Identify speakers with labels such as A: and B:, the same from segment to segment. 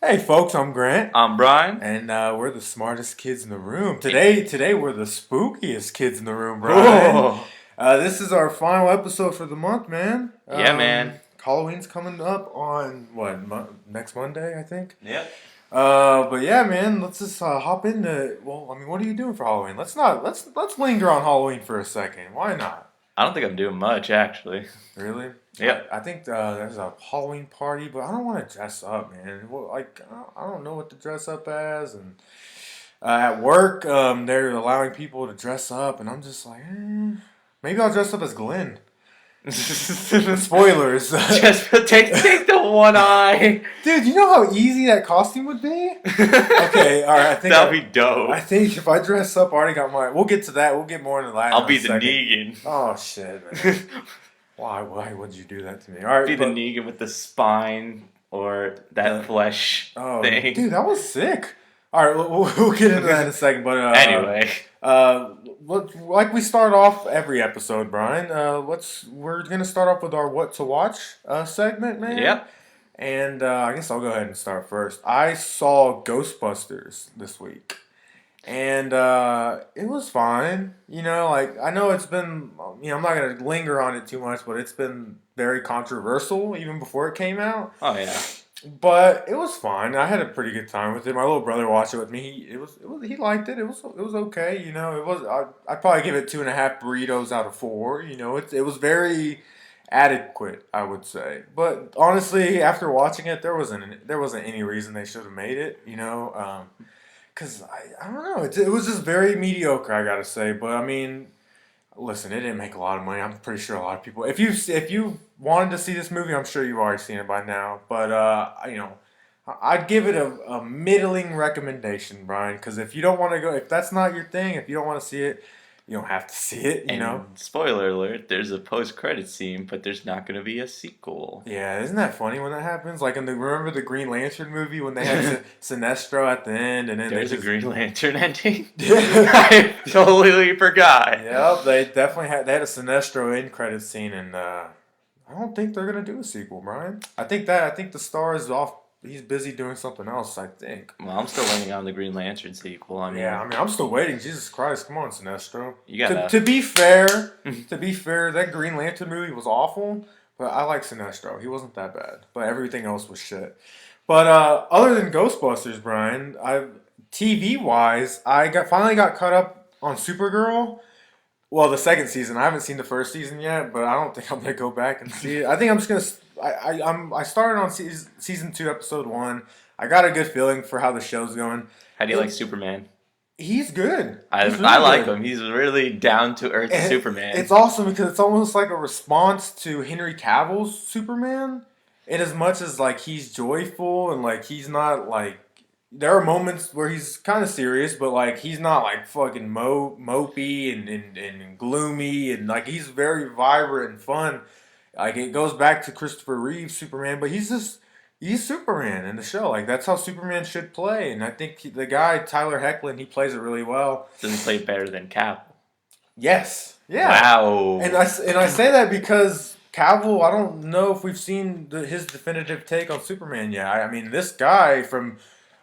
A: Hey folks, I'm Grant,
B: I'm Brian.
A: and we're the smartest kids in the room. Today we're the spookiest kids in the room, Brian.
B: Oh,
A: This is our final episode for the month, man.
B: yeah, man.
A: Halloween's coming up on next Monday, I think.
B: Yep.
A: But yeah, man, let's just hop into. Well, I mean, what are you doing for Halloween? Let's linger on Halloween for a second. Why not?
B: I don't think I'm doing much, actually.
A: Really?
B: Yep.
A: I think there's a Halloween party, but I don't want to dress up, man. Well, like I don't know what to dress up as, and at work, they're allowing people to dress up, and I'm just like, maybe I'll dress up as Glenn. Spoilers,
B: Just take the one eye.
A: dude. You know how easy that costume would be? Okay, all right.
B: That'd be
A: I
B: dope.
A: think if I dress up, I already got my. We'll get to that. We'll get more into that
B: I'll
A: in a
B: be the
A: second.
B: Negan.
A: Oh shit, man. Why would you do that to me? All right,
B: Be the Negan with the spine or that flesh
A: oh,
B: thing.
A: dude, that was sick. All right, we'll get into that in a second. But
B: Anyway.
A: like we start off every episode, Brian. We're gonna start off with our what to watch segment, man.
B: Yep.
A: And I guess I'll go ahead and start first. I saw Ghostbusters this week, and it was fine. You know, like I know it's been. You know, I'm not gonna linger on it too much, but it's been very controversial even before it came out.
B: Oh yeah.
A: But it was fine. I had a pretty good time with it. My little brother watched it with me. He liked it. It was okay. You know, it was. I'd probably give it 2.5 burritos out of 4. You know, it was very adequate, I would say. But honestly, after watching it, there wasn't any reason they should have made it. You know, because I don't know. It was just very mediocre. I gotta say. But I mean, listen, it didn't make a lot of money. I'm pretty sure a lot of people. If you wanted to see this movie, I'm sure you've already seen it by now. But you know, I'd give it a middling recommendation, Brian. Because if you don't want to go, if that's not your thing, if you don't want to see it, you don't have to see it. You know.
B: And spoiler alert, there's a post-credit scene, but there's not going to be a sequel.
A: Yeah, isn't that funny when that happens? Like remember the Green Lantern movie when they had Sinestro at the end, and then
B: There's
A: they
B: a
A: just
B: Green Lantern ending. I totally forgot.
A: Yep, they definitely had a Sinestro end credit scene, and I don't think they're gonna do a sequel, Brian. I think the star is off. He's busy doing something else. I think.
B: Well, I'm still waiting on the Green Lantern sequel. I mean,
A: Yeah, I mean, I'm still waiting. Jesus Christ, come on, Sinestro.
B: you
A: To,
B: gotta.
A: to be fair, to be fair, that Green Lantern movie was awful, but I like Sinestro. He wasn't that bad, but everything else was shit. But other than Ghostbusters, Brian, I TV wise, finally got caught up on Supergirl. Well, the second season. I haven't seen the first season yet, but I don't think I'm gonna go back and see it. I think I'm just gonna. I started on season 2, episode 1. I got a good feeling for how the show's going.
B: How do you like
A: It,
B: Superman?
A: he's good.
B: I
A: He's
B: I
A: really
B: like
A: good.
B: him. He's really down to earth
A: And
B: Superman.
A: it's awesome because it's almost like a response to Henry Cavill's Superman. In as much as like he's joyful and like he's not like there are moments where he's kind of serious, but like he's not like fucking mopey and gloomy and like he's very vibrant and fun. Like it goes back to Christopher Reeve's Superman, but he's Superman in the show. Like that's how Superman should play, and I think the guy Tyler Hoechlin he plays it really well.
B: Doesn't play better than Cap.
A: Yes, yeah,
B: Wow.
A: and I say that because Cavill. I don't know if we've seen his definitive take on Superman yet. I mean, this guy from.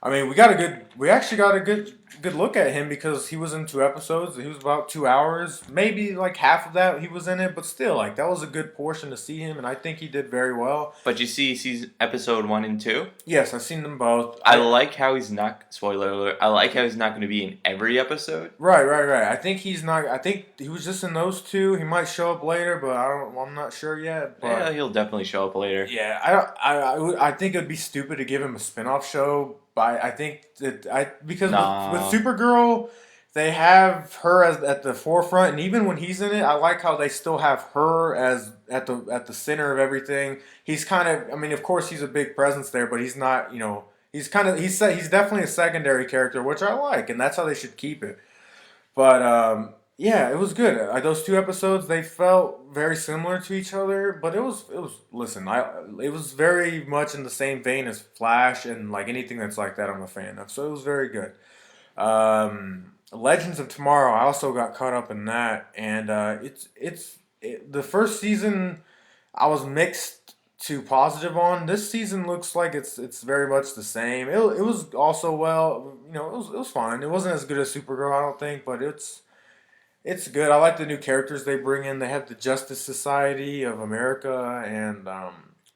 A: I mean, we actually got a good look at him because he was in 2 episodes. He was about 2 hours, maybe like half of that he was in it, but still, like that was a good portion to see him, and I think he did very well.
B: But you see, season episode 1 and 2.
A: Yes, I've seen them both.
B: I like how he's not. Spoiler alert. I like how he's not going to be in every episode.
A: Right. I think he's not. I think he was just in those 2. He might show up later, but I'm not sure yet. But
B: Yeah, he'll definitely show up later.
A: yeah, I think it'd be stupid to give him a spin-off show. But I think that because with
B: Nah.
A: Supergirl, they have her as at the forefront, and even when he's in it, I like how they still have her as at the center of everything. He's kind of, I mean, of course, he's a big presence there, but he's not, you know, he's definitely a secondary character, which I like, and that's how they should keep it. But yeah, it was good. Those 2 episodes they felt very similar to each other, but it was listen, it was very much in the same vein as Flash and like anything that's like that I'm a fan of. So it was very good. Legends of Tomorrow, I also got caught up in that, and the first season I was mixed too positive on. This season looks like it's very much the same. It was also well, it was fine. It wasn't as good as Supergirl, I don't think, but it's good. I like the new characters they bring in. They have the Justice Society of America, and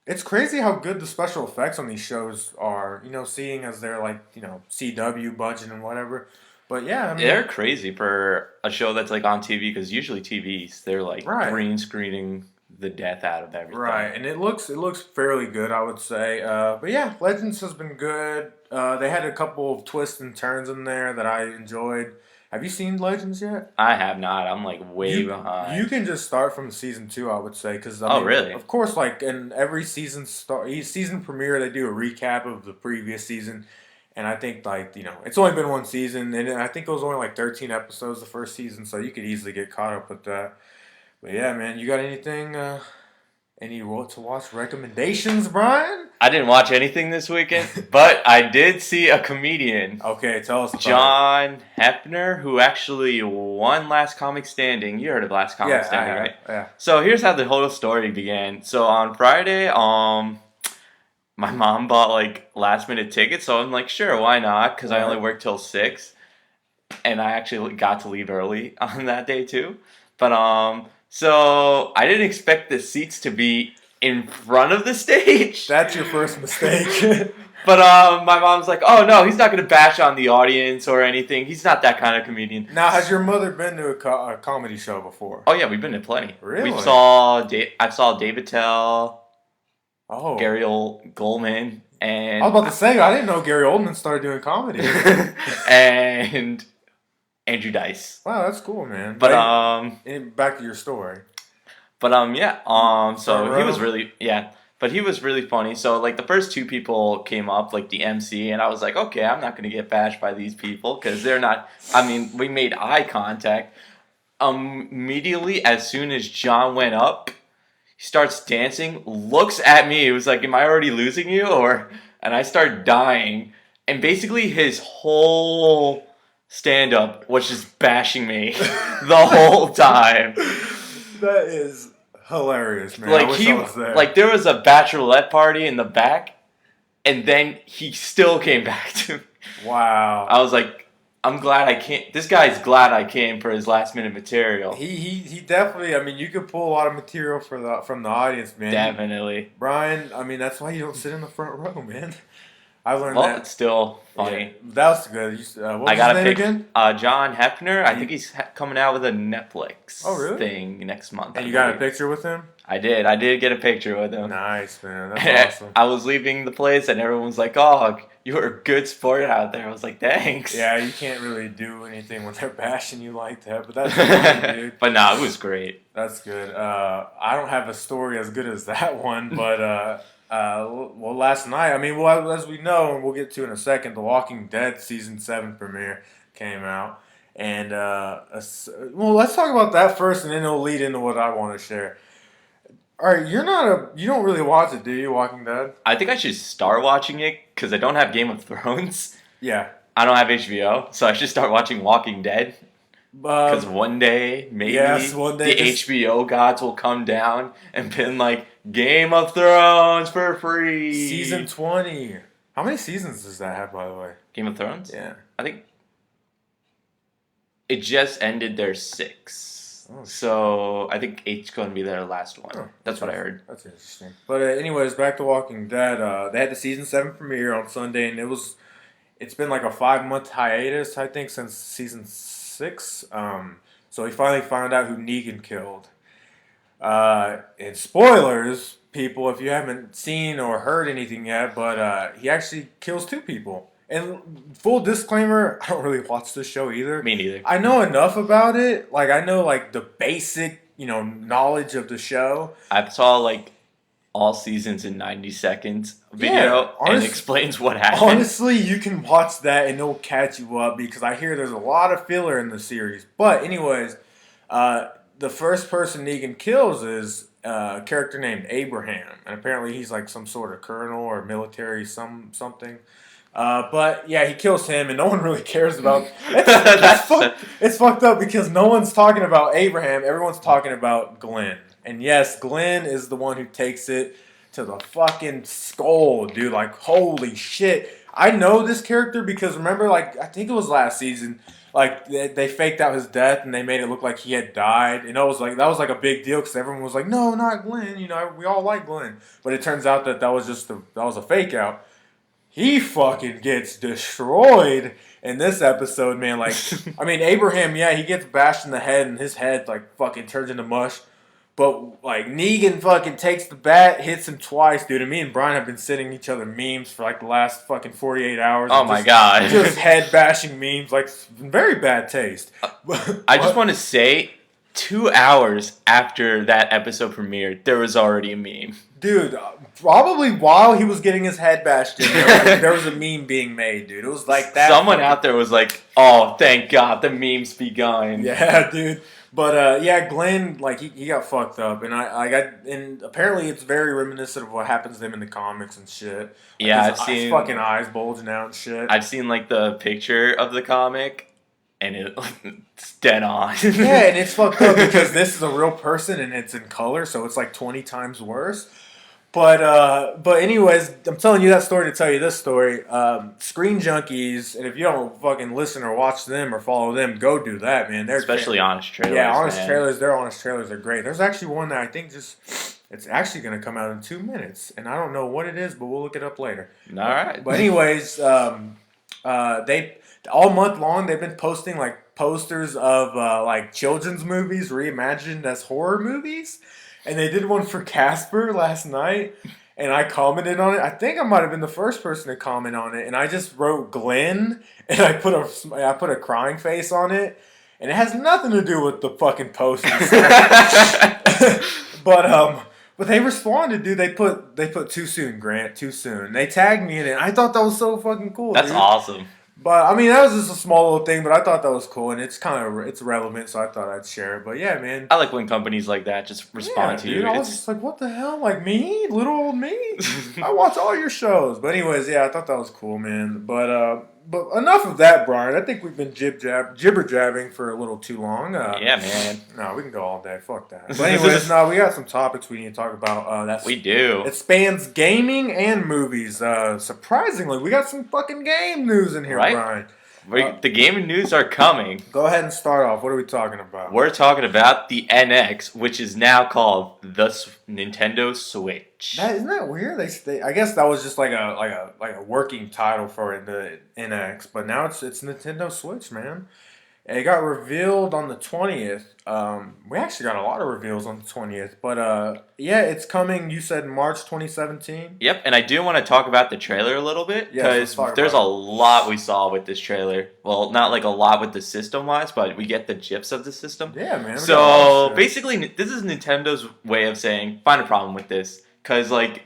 A: it's crazy how good the special effects on these shows are. Seeing as they're like CW budget and whatever. But yeah, I
B: They're
A: mean,
B: crazy for a show that's like on TV because usually TVs they're like
A: right.
B: green screening the death out of
A: Right,
B: everything.
A: and it looks fairly good, I would say. But yeah, Legends has been good. They had a couple of twists and turns in there that I enjoyed. Have you seen Legends yet?
B: I have not. I'm like way
A: You
B: behind.
A: can just start from season two, I would say, because I
B: Oh,
A: mean,
B: really?
A: of course, like in every each season premiere, they do a recap of the previous season, and I think like it's only been one season, and I think it was only like 13 episodes the first season, so you could easily get caught up with that. But yeah, man, you got anything? Any what to watch recommendations, Brian?
B: I didn't watch anything this weekend, but I did see a comedian,
A: Okay, tell us about it.
B: John Hefner, who actually won Last Comic Standing. You heard of Last Comic
A: Yeah, I
B: Standing,
A: have.
B: right?
A: Yeah.
B: So here's how the whole story began. So on Friday, my mom bought like last minute tickets, so I'm like, sure, why not? Because I only
A: Right.
B: work till 6, and I actually got to leave early on that day too. But so I didn't expect the seats to be in front of the stage.
A: That's your first mistake.
B: But my mom's like, oh no, he's not gonna bash on the audience or anything. He's not that kind of comedian.
A: Now, has your mother been to a comedy show before?
B: Oh yeah, we've been to plenty.
A: Really?
B: I saw David Tell,
A: Oh.
B: Gary Goldman,
A: I
B: and
A: was about to say, I didn't know Gary Oldman started doing comedy.
B: and Andrew Dice.
A: Wow, that's cool, man.
B: But
A: Back to your story.
B: yeah.
A: Front
B: So he was
A: row?
B: really yeah. But he was really funny. So like the first two people came up, like the MC, and I was like, okay, I'm not gonna get bashed by these people because they're not. I mean, we made eye contact. Immediately, as soon as John went up, he starts dancing, looks at me. It was like, am I already losing you? And I start dying. And basically, his whole stand up was just bashing me the whole time.
A: That is hilarious, man. I
B: Like
A: wish I was there.
B: like there was a bachelorette party in the back, and then he still came back to me.
A: Wow.
B: I was like, I'm glad I came. This guy's glad I came for his last minute material.
A: He definitely. I mean, you could pull a lot of material from the audience, man.
B: Definitely.
A: Brian, I mean, that's why you don't sit in the front row, man. I learned
B: Well,
A: that.
B: it's still funny.
A: Yeah, that was good. What was
B: I got
A: his
B: a
A: name
B: pic.
A: again?
B: John Hefner. I think he's coming out with a Netflix
A: Oh, really?
B: thing next month.
A: And
B: I
A: you got a
B: believe.
A: picture with him?
B: I did. I did get a picture with him.
A: Nice, man. That's awesome.
B: I was leaving the place and everyone was like, "Oh, you were a good sport out there." I was like, "Thanks."
A: Yeah, you can't really do anything when they're bashing you like that, but that's funny, dude.
B: But no, it was great.
A: That's good. I don't have a story as good as that one, but well, last night, I mean, well, as we know, and we'll get to in a second, The Walking Dead season 7 premiere came out, and well, let's talk about that first, and then it'll lead into what I want to share. All right, you don't really watch it, do you? Walking Dead?
B: I think I should start watching it because I don't have Game of Thrones.
A: Yeah.
B: I don't have HBO, so I should start watching Walking Dead. Because one day, maybe
A: yes, one day
B: the HBO gods will come down and pin like Game of Thrones for free.
A: Season 20. How many seasons does that have, by the way?
B: Game of Thrones?
A: Yeah.
B: I think it just ended their 6.
A: Oh,
B: So I think 8's going to be their last one.
A: Oh,
B: That's what I heard.
A: That's interesting. But anyways, back to Walking Dead. They had the season 7 premiere on Sunday, and it's been like a 5-month hiatus, I think, since season 6. So we finally found out who Negan killed. And spoilers, people, if you haven't seen or heard anything yet, but he actually kills 2 people. And full disclaimer, I don't really watch this show either.
B: Me neither.
A: I know enough about it. Like, I know, like, the basic, knowledge of the show.
B: I saw like all seasons in 90 seconds video
A: Yeah,
B: and explains what happened.
A: Honestly, you can watch that and it'll catch you up because I hear there's a lot of filler in the series. But anyways, the first person Negan kills is a character named Abraham, and apparently he's like some sort of colonel or military something. But yeah, he kills him, and no one really cares about. It's fucked up because no one's talking about Abraham. Everyone's talking about Glenn. And yes, Glenn is the one who takes it to the fucking skull, dude. Like, holy shit. I know this character because remember, like, I think it was last season. Like they faked out his death and they made it look like he had died, and that was like a big deal because everyone was like, "No, not Glenn." You know, we all like Glenn, but it turns out that that was a fake out. He fucking gets destroyed in this episode, man. Like, I mean, Abraham, yeah, he gets bashed in the head and his head like fucking turns into mush. But like Negan fucking takes the bat, hits him twice, dude. And me and Brian have been sending each other memes for like the last fucking 48 hours.
B: Oh my god.
A: Just head bashing memes, like very bad taste.
B: I just want to say, 2 hours after that episode premiered, there was already a meme.
A: Dude, probably while he was getting his head bashed in, there was a meme being made, dude. It was like that.
B: Someone out there was like, "Oh, thank God, the meme's begun."
A: Yeah, dude. But yeah, Glenn, like he got fucked up, and and apparently it's very reminiscent of what happens to him in the comics and shit. Like
B: Yeah, I've seen
A: his fucking eyes bulging out and shit.
B: I've seen like the picture of the comic, and it's dead on.
A: Yeah, and it's fucked up because this is a real person and it's in color, so it's like 20 times worse. But anyways, I'm telling you that story to tell you this story. Screen Junkies, and if you don't fucking listen or watch them or follow them, go do that, man. They're
B: Especially honest trailers.
A: Yeah, honest
B: man.
A: trailers. Their honest trailers are great. There's actually one that I think it's actually going to come out in 2 minutes, and I don't know what it is, but we'll look it up later.
B: All right.
A: But anyways, they all month long they've been posting like posters of like children's movies reimagined as horror movies. And they did one for Casper last night, and I commented on it. I think I might have been the first person to comment on it, and I just wrote Glenn, and I put a crying face on it, and it has nothing to do with the fucking posters. But they responded, dude. They put too soon, Grant, too soon. They tagged me in it. I thought that was so fucking cool.
B: That's
A: dude.
B: awesome.
A: But I mean, that was just a small little thing, but I thought that was cool, and it's relevant, so I thought I'd share it. But yeah, man,
B: I like when companies like that just respond to
A: dude,
B: you.
A: I was just like, what the hell, like me, little old me. I watch all your shows, but anyways, yeah, I thought that was cool, man. But enough of that, Brian. I think we've been jibber jabbing for a little too long.
B: Yeah, man.
A: No, we can go all day. Fuck that. But anyways, no, we got some topics we need to talk about.
B: We do.
A: It spans gaming and movies. Surprisingly, we got some fucking game news in here,
B: Right?
A: Brian.
B: The gaming news are coming.
A: Go ahead and start off. What are we talking about?
B: We're talking about the NX, which is now called the Nintendo Switch.
A: Isn't that weird? I guess that was just like a working title for the NX, but now it's Nintendo Switch, man. It got revealed on the 20th. We actually got a lot of reveals on the 20th, but yeah, it's coming. You said March 2017.
B: Yep, and I do want to talk about the trailer a little bit because
A: Yeah,
B: there's a lot we saw with this trailer. Well, not like a lot with the system wise, but we get the gifs of the system.
A: Yeah, man.
B: So basically, this is Nintendo's way of saying find a problem with this, because like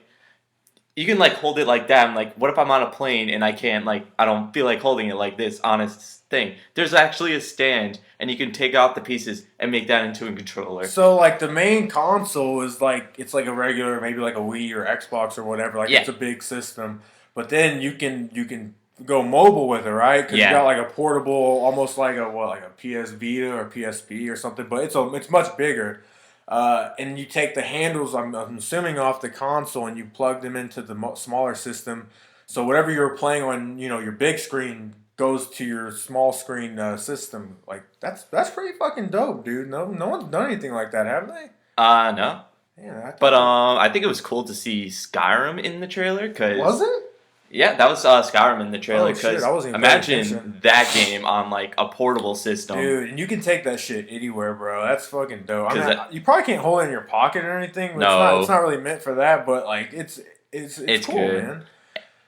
B: you can like hold it like that. And like, what if I'm on a plane and I can't I don't feel like holding it like this on a thing? There's actually a stand, and you can take out the pieces and make that into a controller.
A: So like the main console is it's like a regular, maybe like a Wii or Xbox or whatever. Like it's a big system, but then you can go mobile with it, right? Because you got like a portable, almost like a PS Vita or PSP or something, but it's much bigger. And you take the handles, I'm assuming, off the console, and you plug them into the smaller system. So whatever you're playing on, your big screen goes to your small screen system. Like that's pretty fucking dope, dude. No one's done anything like that, have they?
B: No.
A: Yeah.
B: I think it was cool to see Skyrim in the trailer.
A: Was it?
B: Yeah, that was Skyrim in the trailer.
A: Because
B: imagine that game on a portable system,
A: dude. And you can take that shit anywhere, bro. That's fucking dope. I mean, you probably can't hold it in your pocket or anything.
B: No,
A: it's not really meant for that. But it's cool,
B: good.
A: Man.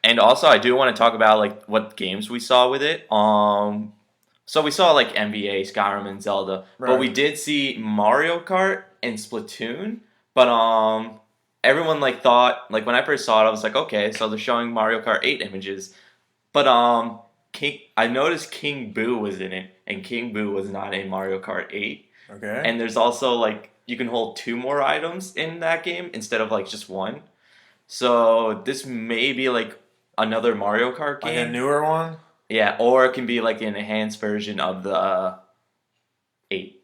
B: And also, I do want to talk about what games we saw with it. So we saw NBA, Skyrim, and Zelda, but we did see Mario Kart and Splatoon. But everyone thought when I first saw it, I was like, okay, so they're showing Mario Kart 8 images, but I noticed King Boo was in it, and King Boo was not in Mario Kart 8.
A: Okay.
B: And there's also you can hold 2 more items in that game instead of just 1. So this may be another Mario Kart game,
A: like a newer one.
B: Yeah, or it can be an enhanced version of the 8.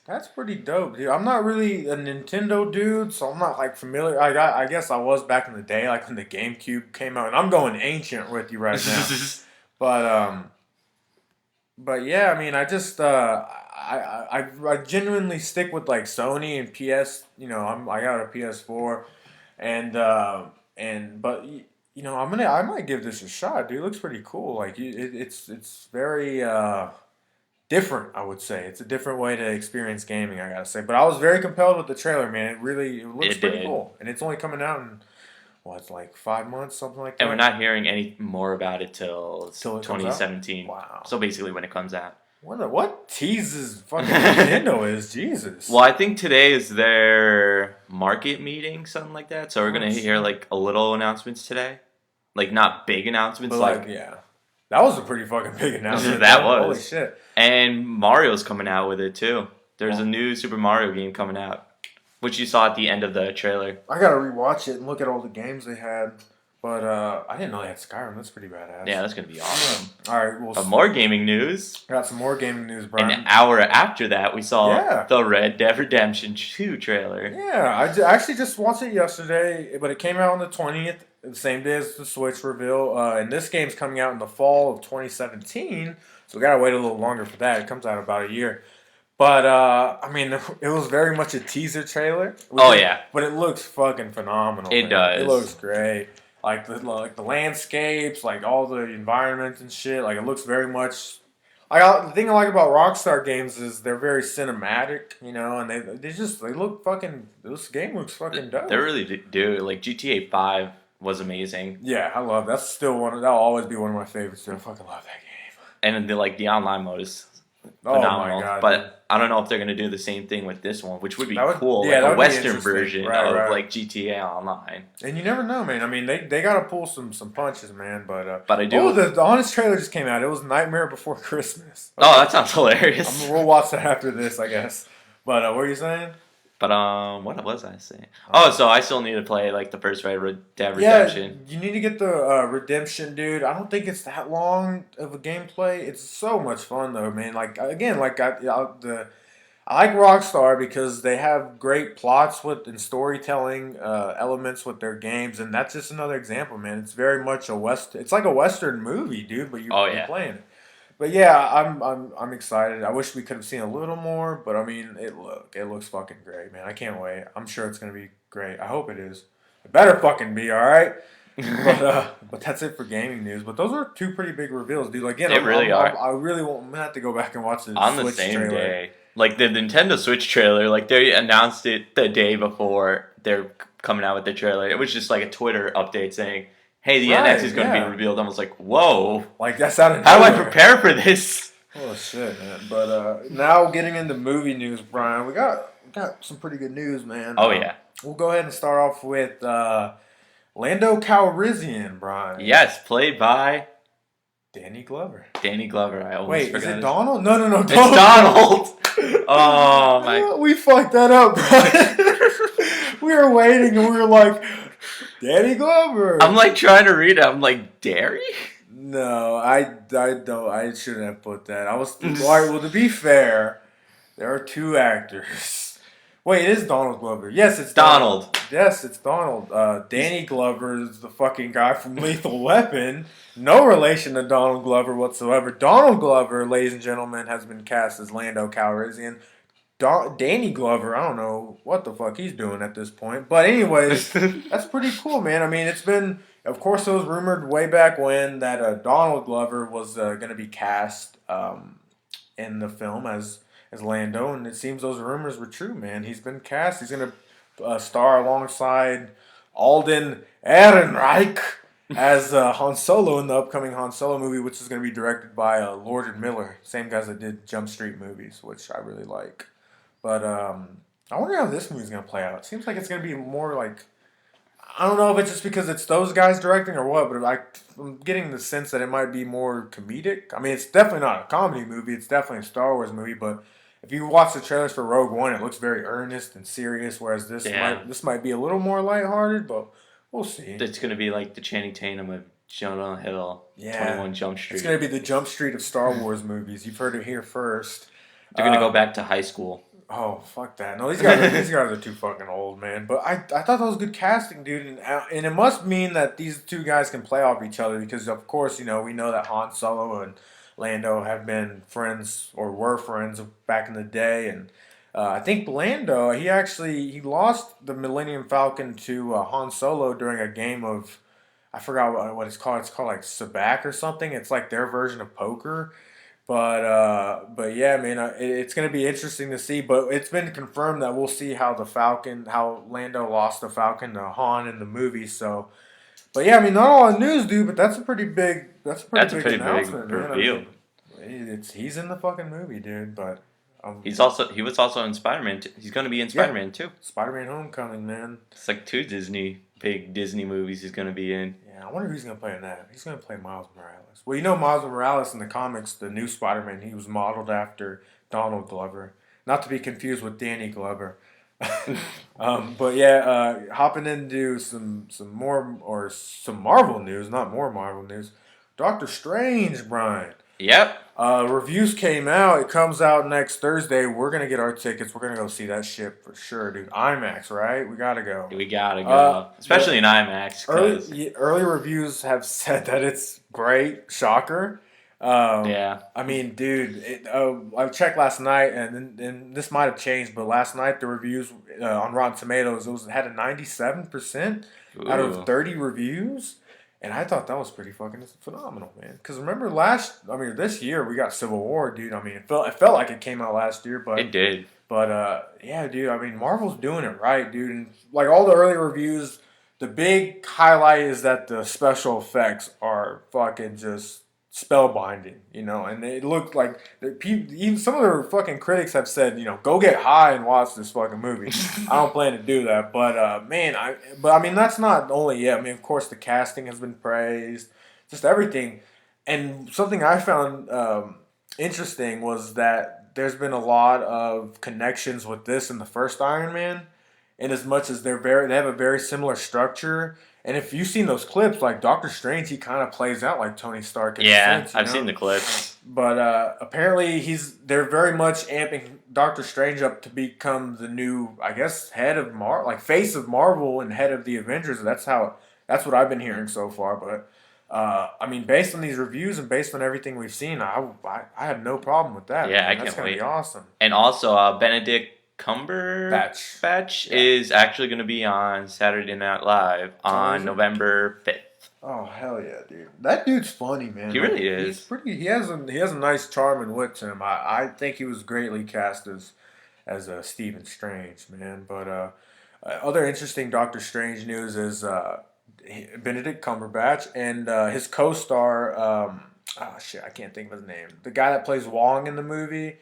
A: That's pretty dope, dude. I'm not really a Nintendo dude, so I'm not like familiar. I guess I was back in the day, like when the GameCube came out, and I'm going ancient with you right now. But yeah, I mean, I just I genuinely stick with like Sony and PS. I got a PS4, and I might give this a shot, dude. It looks pretty cool. Like it's very different. I would say it's a different way to experience gaming. I gotta say, but I was very compelled with the trailer, man. It looks
B: It
A: pretty
B: did.
A: cool, and it's only coming out in it's like 5 months, something like
B: And we're
A: that,
B: not hearing any more about it till
A: till it comes out.
B: 2017.
A: Wow.
B: So basically, when it comes out.
A: What teases fucking Nintendo is Jesus.
B: Well, I think today is their market meeting, something like that. So we're gonna hear like a little announcements today, like not big announcements,
A: But like yeah, that was a pretty fucking big announcement.
B: That
A: man.
B: was.
A: Holy shit.
B: And Mario's coming out with it too. There's a new Super Mario game coming out, which you saw at the end of the trailer.
A: I gotta rewatch it and look at all the games they had. But I didn't know they had Skyrim. That's pretty badass.
B: Yeah, that's gonna be awesome.
A: All right, well,
B: But more gaming news.
A: got some more gaming news, Brian.
B: An hour after that, we saw
A: Yeah.
B: the Red Dead Redemption 2 trailer.
A: Yeah, actually just watched it yesterday, but it came out on the 20th, the same day as the Switch reveal. And this game's coming out in the fall of 2017, so we gotta wait a little longer for that. It comes out in about a year. But I mean, it was very much a teaser trailer.
B: Yeah,
A: but it looks fucking phenomenal.
B: It
A: man.
B: does.
A: It looks great. Like the landscapes, like all the environments and shit. Like it looks very much. The thing I like about Rockstar games is they're very cinematic, and they look fucking. This game looks fucking dope.
B: They really do. Like GTA 5 was amazing.
A: Yeah, I love that's still that'll always be one of my favorites. Dude. I fucking love that game.
B: And the online mode is
A: Oh
B: phenomenal.
A: my god!
B: But I don't know if they're gonna do the same thing with this one, which would be cool.
A: Yeah,
B: like
A: that
B: a
A: would be
B: Western
A: interesting.
B: version
A: Right.
B: of like GTA Online.
A: And you never know, man. I mean, they gotta pull some punches, man. But
B: I do.
A: Oh, the Honest trailer just came out. It was Nightmare Before Christmas.
B: Oh, that sounds hilarious.
A: We'll watch that after this, I guess. But what are you saying?
B: But what was I saying? Oh, so I still need to play like the first Red Dead Redemption.
A: Yeah, you need to get the Redemption, dude. I don't think it's that long of a gameplay. It's so much fun though, man. Like again, like I like Rockstar because they have great plots and storytelling elements with their games, and that's just another example, man. It's very much It's like a Western movie, dude. But you're playing it. But yeah, I'm excited. I wish we could have seen a little more, but I mean, it looks fucking great, man. I can't wait. I'm sure it's gonna be great. I hope it is. It better fucking be, all right. But that's it for gaming news. But those are two pretty big reveals, dude. Like, again,
B: They really are.
A: I really won't. I'm gonna have to go back and watch the
B: On the
A: Switch
B: same
A: trailer.
B: day. Like the Nintendo Switch trailer, like they announced it the day before they're coming out with the trailer. It was just like a Twitter update saying, "Hey, the NX is going to be revealed." I was like, "Whoa!"
A: Like that's out of
B: How do I
A: nowhere.
B: prepare for this?
A: Oh shit, man! But now getting into movie news, Brian, we got some pretty good news, man.
B: Oh yeah.
A: We'll go ahead and start off with Lando Calrissian, Brian.
B: Yes, played by
A: Danny Glover.
B: Danny Glover. I always
A: Wait,
B: forgot.
A: is it Donald? No,
B: It's Donald. Oh my!
A: We fucked that up, Brian. We were waiting and we were like, Danny Glover.
B: I'm like trying to read it. I'm like, Derry?
A: No, I don't. I shouldn't have put that. I was. All right, well, to be fair, there are two actors. Wait, it is Donald Glover. Yes, it's
B: Donald.
A: Yes, it's Donald. Danny Glover is the fucking guy from Lethal Weapon. No relation to Donald Glover whatsoever. Donald Glover, ladies and gentlemen, has been cast as Lando Calrissian. Danny Glover, I don't know what the fuck he's doing at this point. But anyways, that's pretty cool, man. I mean, it's been, of course, it was rumored way back when that Donald Glover was going to be cast in the film as Lando, and it seems those rumors were true, man. He's been cast. He's going to star alongside Alden Ehrenreich as Han Solo in the upcoming Han Solo movie, which is going to be directed by Lord and Miller, same guys that did Jump Street movies, which I really like. But I wonder how this movie's going to play out. It seems like it's going to be more like, I don't know if it's just because it's those guys directing or what, but I'm getting the sense that it might be more comedic. I mean, it's definitely not a comedy movie. It's definitely a Star Wars movie, but if you watch the trailers for Rogue One, it looks very earnest and serious, whereas this might be a little more lighthearted, but we'll see.
B: It's going to be like the Channing Tatum of Jonah Hill, 21 Jump Street.
A: It's going to be the Jump Street of Star Wars movies. You've heard it here first.
B: They're going to go back to high school.
A: Oh, fuck that. No, these guys are too fucking old, man. But I thought that was good casting, dude. And it must mean that these two guys can play off each other because, of course, we know that Han Solo and Lando have been friends or were friends back in the day. And I think Lando, he lost the Millennium Falcon to Han Solo during a game of, I forgot what it's called. It's called like Sabak or something. It's like their version of poker. But yeah, man, it's gonna be interesting to see. But it's been confirmed that we'll see how Lando lost the Falcon to Han in the movie. So, but yeah, I mean, not all the news, dude. But that's a pretty
B: That's a
A: big
B: pretty big
A: announcement, man. I
B: reveal.
A: mean, he's in the fucking movie, dude. But
B: He was also in Spider-Man. He's going to be in
A: yeah,
B: Spider-Man too.
A: Spider-Man: Homecoming, man.
B: It's like two big Disney movies he's going to be in.
A: Yeah, I wonder who's gonna play in that. He's gonna play Miles Morales. Well, you know Miles Morales in the comics, the new Spider-Man, he was modeled after Donald Glover, not to be confused with Danny Glover. But yeah, hopping into some Marvel news, not more Marvel news. Doctor Strange, Brian.
B: Yep.
A: Reviews came out. It comes out next Thursday. We're gonna get our tickets. We're gonna go see that shit for sure, dude. IMAX, right? We gotta go.
B: We gotta go,
A: The
B: especially in IMAX. Cause
A: early reviews have said that it's great. Shocker.
B: yeah,
A: I mean, dude, I checked last night, and this might have changed, but last night the reviews on Rotten Tomatoes it had a 97% out
B: ooh,
A: of 30 reviews. And I thought that was pretty fucking phenomenal, man. Because remember this year we got Civil War, dude. I mean, it felt like it came out last year,
B: it did.
A: yeah, dude. I mean, Marvel's doing it right, dude. And like all the early reviews, the big highlight is that the special effects are fucking just spellbinding, and it looked like even some of the fucking critics have said, go get high and watch this fucking movie. I don't plan to do that, but man, I mean that's not only it. I mean, of course, the casting has been praised, just everything, and something I found interesting was that there's been a lot of connections with this and the first Iron Man, in as much as they have a very similar structure. And if you've seen those clips, like Doctor Strange, he kind of plays out like Tony Stark. In a
B: Yeah,
A: sense,
B: I've seen the clips.
A: But apparently, they're very much amping Doctor Strange up to become the new, I guess, head of face of Marvel and head of the Avengers. That's what I've been hearing so far. But I mean, based on these reviews and based on everything we've seen, I have no problem with that.
B: Yeah,
A: man.
B: I
A: That's
B: can't
A: gonna
B: wait.
A: be awesome.
B: And also, Benedict Cumberbatch
A: Yeah.
B: is actually going to be on Saturday Night Live on November 5th.
A: Oh hell yeah, dude! That dude's funny, man.
B: He really is.
A: He's pretty. He has a nice charm and wit to him. I think he was greatly cast as Stephen Strange, man. But other interesting Doctor Strange news is Benedict Cumberbatch and his co-star. Oh shit, I can't think of his name. The guy that plays Wong in the movie.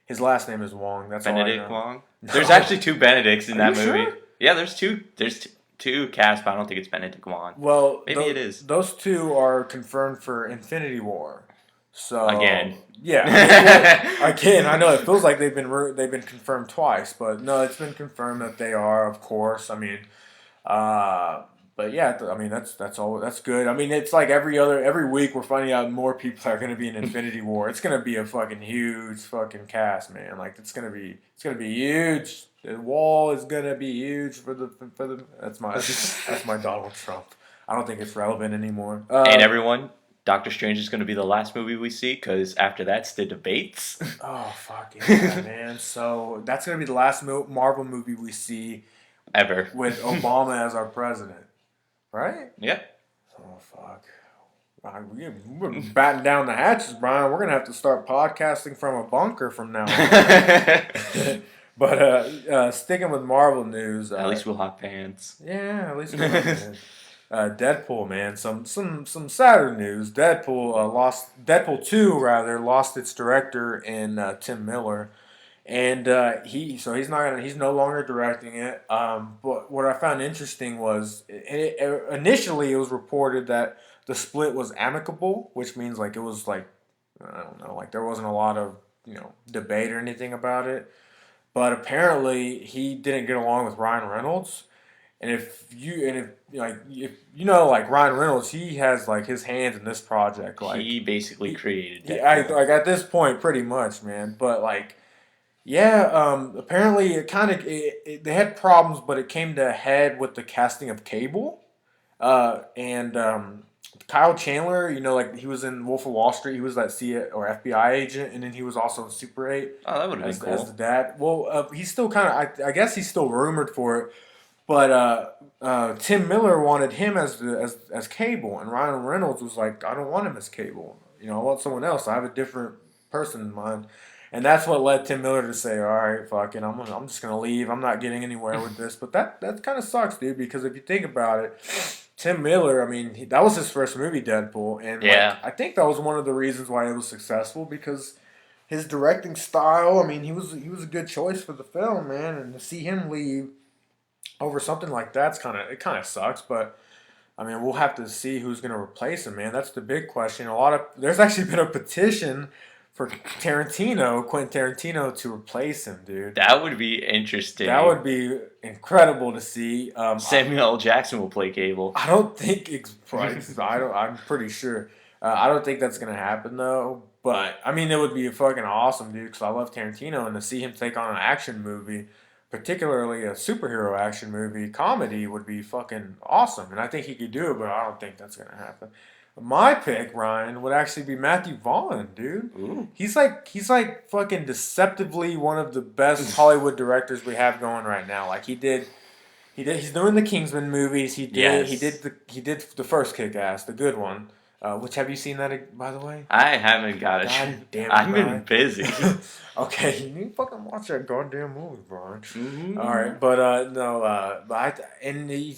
A: His last name is Wong. That's
B: Benedict
A: all I know.
B: Wong. There's actually two Benedicts in
A: Are
B: that
A: you
B: movie.
A: sure?
B: Yeah, there's two casts, but I don't think it's Benedict Wong.
A: Well,
B: Maybe it is.
A: Those two are confirmed for Infinity War. So
B: Again.
A: yeah. Again, I know it feels like they've been confirmed twice, but no, it's been confirmed that they are, of course. I mean, but yeah, I mean that's all. That's good. I mean, it's like every week we're finding out more people are going to be in Infinity War. It's going to be a fucking huge fucking cast, man. Like it's going to be huge. The wall is going to be huge for the. That's my Donald Trump. I don't think it's relevant anymore.
B: And everyone, Doctor Strange is going to be the last movie we see because after that's the debates.
A: Oh fuck yeah, man! So that's going to be the last Marvel movie we see
B: Ever.
A: with Obama as our president. Right?
B: Yep.
A: Oh, fuck. We're batting down the hatches, Brian. We're going to have to start podcasting from a bunker from now on. But sticking with Marvel news.
B: At least we'll have pants.
A: Yeah, at least we'll have pants. Deadpool, man. Some sadder news. Deadpool 2, rather, lost its director in Tim Miller. And he's no longer directing it. But what I found interesting was initially it was reported that the split was amicable, which means like it was like I don't know, like there wasn't a lot of debate or anything about it. But apparently he didn't get along with Ryan Reynolds. And if like Ryan Reynolds, he has like his hands in this project. Like
B: he basically created
A: it.
B: Deadpool.
A: Like at this point, pretty much, man. But like. Yeah, apparently they had problems, but it came to a head with the casting of Cable. And Kyle Chandler, you know, like he was in Wolf of Wall Street. He was that CIA or FBI agent, and then he was also in Super 8
B: Oh, that would have been
A: as the
B: cool.
A: dad. Well, he's still kind of. I guess he's still rumored for it, but Tim Miller wanted him as Cable, and Ryan Reynolds was like, I don't want him as Cable. You know, I want someone else. I have a different person in mind. And that's what led Tim Miller to say, "All right, fuck it, I'm just gonna leave. I'm not getting anywhere with this." But that kind of sucks, dude. Because if you think about it, Tim Miller, I mean, that was his first movie, Deadpool, and like
B: Yeah,
A: I think that was one of the reasons why it was successful because his directing style. I mean, he was a good choice for the film, man. And to see him leave over something like that's kind of sucks. But I mean, we'll have to see who's going to replace him, man. That's the big question. There's actually been a petition for Quentin Tarantino, to replace him, dude.
B: that would be
A: That
B: interesting.
A: would be incredible to see.
B: Samuel L. Jackson will play Cable.
A: I don't think it's price. I don't. I'm pretty sure. I don't think that's gonna happen though. But I mean, it would be fucking awesome, dude. Because I love Tarantino, and to see him take on an action movie, particularly a superhero action movie, comedy, would be fucking awesome. And I think he could do it, but I don't think that's gonna happen. My pick, Ryan, would actually be Matthew Vaughn, dude.
B: Ooh.
A: He's like fucking deceptively one of the best Hollywood directors we have going right now. Like he's doing the Kingsman movies.
B: Yes.
A: He did the first Kick Ass, the good one. Which have you seen that by the way?
B: I haven't got it.
A: God damn it,
B: I've been
A: Brian.
B: busy.
A: Okay, you need to fucking watch that goddamn movie, Brian. All
B: Mhm.
A: right, but no, and he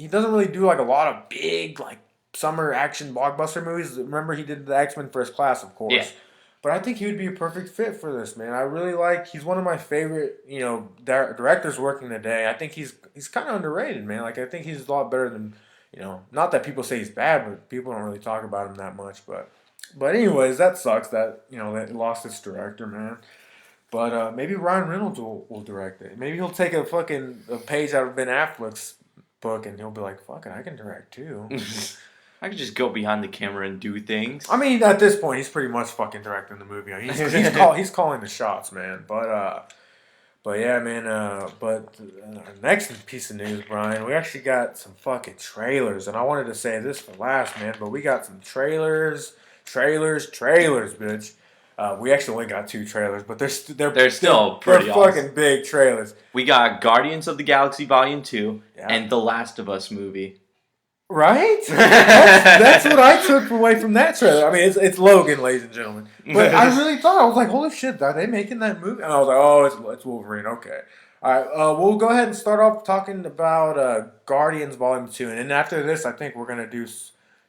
A: doesn't really do like a lot of big like summer action blockbuster movies. Remember he did the X Men First Class, of
B: Yeah.
A: course. But I think he would be a perfect fit for this, man. I really like. He's one of my favorite, directors working today. I think he's kind of underrated, man. Like I think he's a lot better than, not that people say he's bad, but people don't really talk about him that much. But anyways, that sucks that that he lost its director, man. But maybe Ryan Reynolds will direct it. Maybe he'll take a page out of Ben Affleck's book and he'll be like, "Fuck it, I can direct too."
B: I could just go behind the camera and do things.
A: I mean, at this point, he's pretty much fucking directing the movie. I mean, he's calling the shots, man. But yeah, man. Next piece of news, Brian, we actually got some fucking trailers, and I wanted to say this for last, man. But we got some trailers, bitch. We actually only got two trailers, but
B: They're still pretty
A: they're
B: awesome.
A: fucking big trailers.
B: We got Guardians of the Galaxy Volume 2
A: Yeah.
B: and The Last of Us movie.
A: Right? That's what I took away from that trailer. I mean, it's Logan, ladies and gentlemen. But I really thought, I was like, holy shit, are they making that movie? And I was like, oh, it's Wolverine. Okay. All right. We'll go ahead and start off talking about Guardians Volume 2. And then after this, I think we're going to do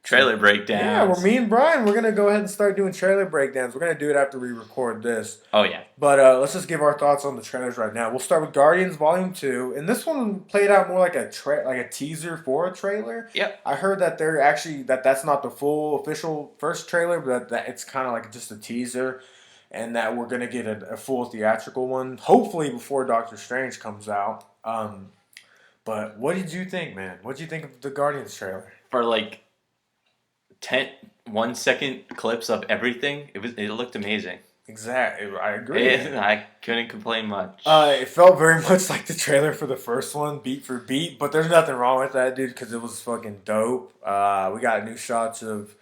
B: Trailer
A: yeah,
B: breakdowns.
A: me and Brian, we're going to go ahead and start doing trailer breakdowns. We're going to do it after we record this.
B: Oh, yeah.
A: But let's just give our thoughts on the trailers right now. We'll start with Guardians Volume 2, and this one played out more like a teaser for a trailer.
B: Yep.
A: I heard that they're actually that's not the full official first trailer, but that it's kind of like just a teaser, and that we're gonna get a full theatrical one, hopefully before Doctor Strange comes out. But what did you think, man? What did you think of the Guardians trailer?
B: For like 10 1 second clips of everything, it looked amazing.
A: Exactly, I agree.
B: I couldn't complain much.
A: It felt very much like the trailer for the first one, beat for beat, but there's nothing wrong with that, dude, because it was fucking dope. We got new shots of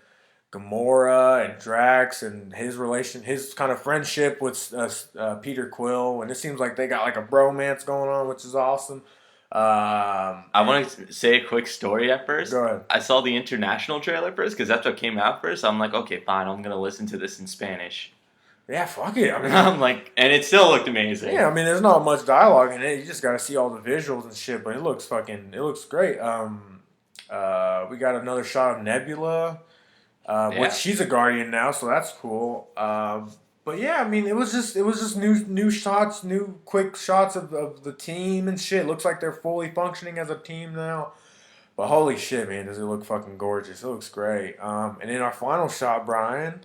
A: Gamora and Drax and his kind of friendship with Peter Quill, and it seems like they got like a bromance going on, which is awesome.
B: I want to say a quick story at first.
A: Go ahead.
B: I saw the international trailer first because that's what came out first. I'm like, okay, fine, I'm going to listen to this in Spanish.
A: Yeah, fuck it. I mean,
B: I'm like, and it still looked amazing.
A: yeah, I mean, there's not much dialogue in it. You just got to see all the visuals and shit, but it looks great. We got another shot of Nebula.
B: Yeah.
A: Which she's a Guardian now, so that's cool. But yeah, I mean, it was just new shots, new quick shots of the team and shit. Looks like they're fully functioning as a team now. But holy shit, man, does it look fucking gorgeous? It looks great. And in our final shot, Brian,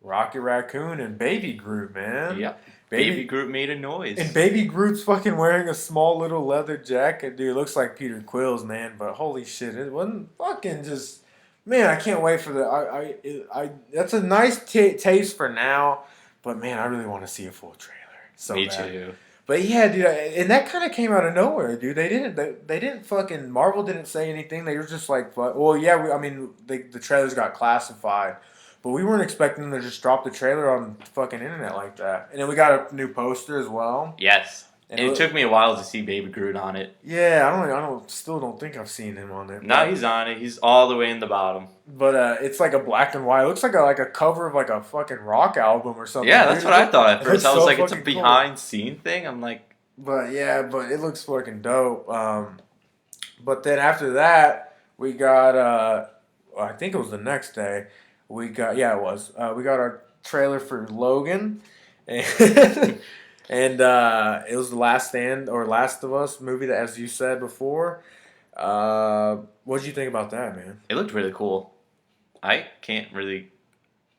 A: Rocket Raccoon and Baby Groot, man.
B: Yep. Baby Groot made a noise.
A: And Baby Groot's fucking wearing a small little leather jacket, dude. It looks like Peter Quill's, man. But holy shit, it wasn't fucking just. Man, I can't wait for the. That's a nice taste for now, but man, I really want to see a full trailer. So
B: Me
A: bad.
B: too.
A: But yeah, dude, and that kind of came out of nowhere, dude. They didn't fucking Marvel didn't say anything. They were just like, well, yeah, I mean, the trailers got classified, but we weren't expecting them to just drop the trailer on the fucking internet like that. And then we got a new poster as well.
B: Yes.
A: And
B: And it took me a while to see Baby Groot on it.
A: yeah, still don't think I've seen him on it.
B: Now he's on it. He's all the way in the bottom.
A: But it's like a black and white. It looks like a cover of like a fucking rock album or something.
B: Yeah,
A: Dude.
B: that's what I thought at
A: It
B: first.
A: looks
B: I was
A: so
B: like, it's a
A: fucking cool.
B: behind scene thing. I'm like,
A: But yeah, but it looks fucking dope. But then after that, we got I think it was the next day. It was. We got our trailer for Logan, and and it was the Last Stand or Last of Us movie that, as you said before. What did you think about that, man?
B: it looked really cool. I can't really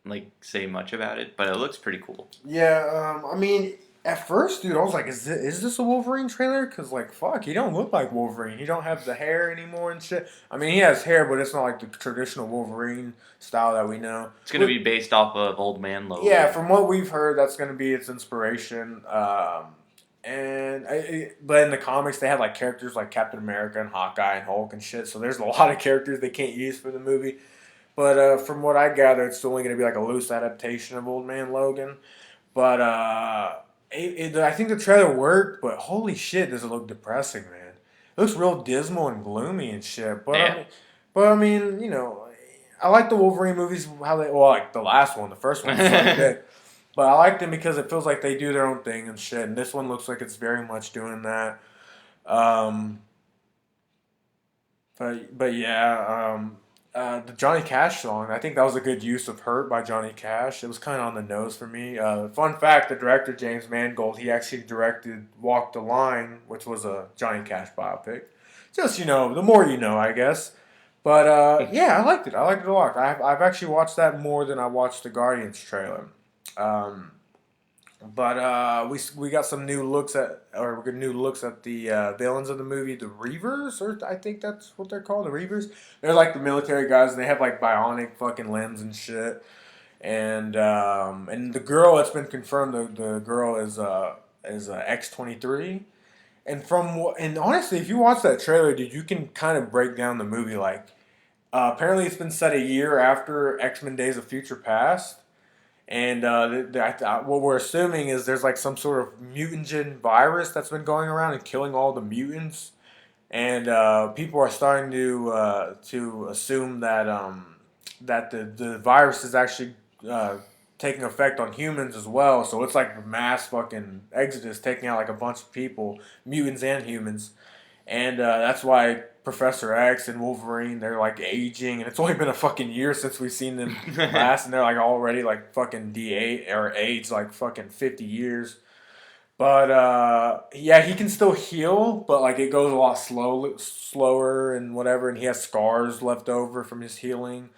B: like say much about it, but it looks pretty cool.
A: Yeah, I mean, at first, dude, I was like, is this a Wolverine trailer? Because, like, fuck, he don't look like Wolverine. He don't have the hair anymore and shit. I mean, he has hair, but it's not like the traditional Wolverine style that we know.
B: It's gonna be based off of Old Man Logan.
A: Yeah, from what we've heard, that's going to be its inspiration. But in the comics, they had, like, characters like Captain America and Hawkeye and Hulk and shit, so there's a lot of characters they can't use for the movie. But from what I gather, it's only going to be like a loose adaptation of Old Man Logan. But I think the trailer worked, but holy shit, does it look depressing, man? It looks real dismal and gloomy and shit.
B: Yeah.
A: I mean, you know, I like the Wolverine movies. Like the last one, the first one, was so good. But I like them because it feels like they do their own thing and shit. And this one looks like it's very much doing that. Um, but yeah, the Johnny Cash song, I think that was a good use of "Hurt" by Johnny Cash. It was kind of on the nose for me. Fun fact: the director James Mangold, he actually directed "Walk the Line," which was a Johnny Cash biopic. Just the more you know, I guess. But yeah, I liked it. I liked it a lot. I've actually watched that more than I watched the Guardians trailer. Um, but we got some new looks at the villains of the movie, the Reavers, or I think that's what they're called, the Reavers. They're like the military guys, and they have like bionic fucking limbs and shit. And the girl, it's been confirmed, the girl is X-23. And honestly, if you watch that trailer, dude, you can kind of break down the movie like. Apparently, it's been set a year after X-Men: Days of Future Past. And what we're assuming is there's like some sort of mutagen virus that's been going around and killing all the mutants, and people are starting to assume that the virus is actually taking effect on humans as well. So it's like a mass fucking exodus, taking out like a bunch of people, mutants and humans, and that's why Professor X and Wolverine, they're like aging, and it's only been a fucking year since we've seen them last, and they're like already like fucking D8 or aged like fucking 50 years. But yeah, he can still heal, but like it goes a lot slower and whatever, and he has scars left over from his healing.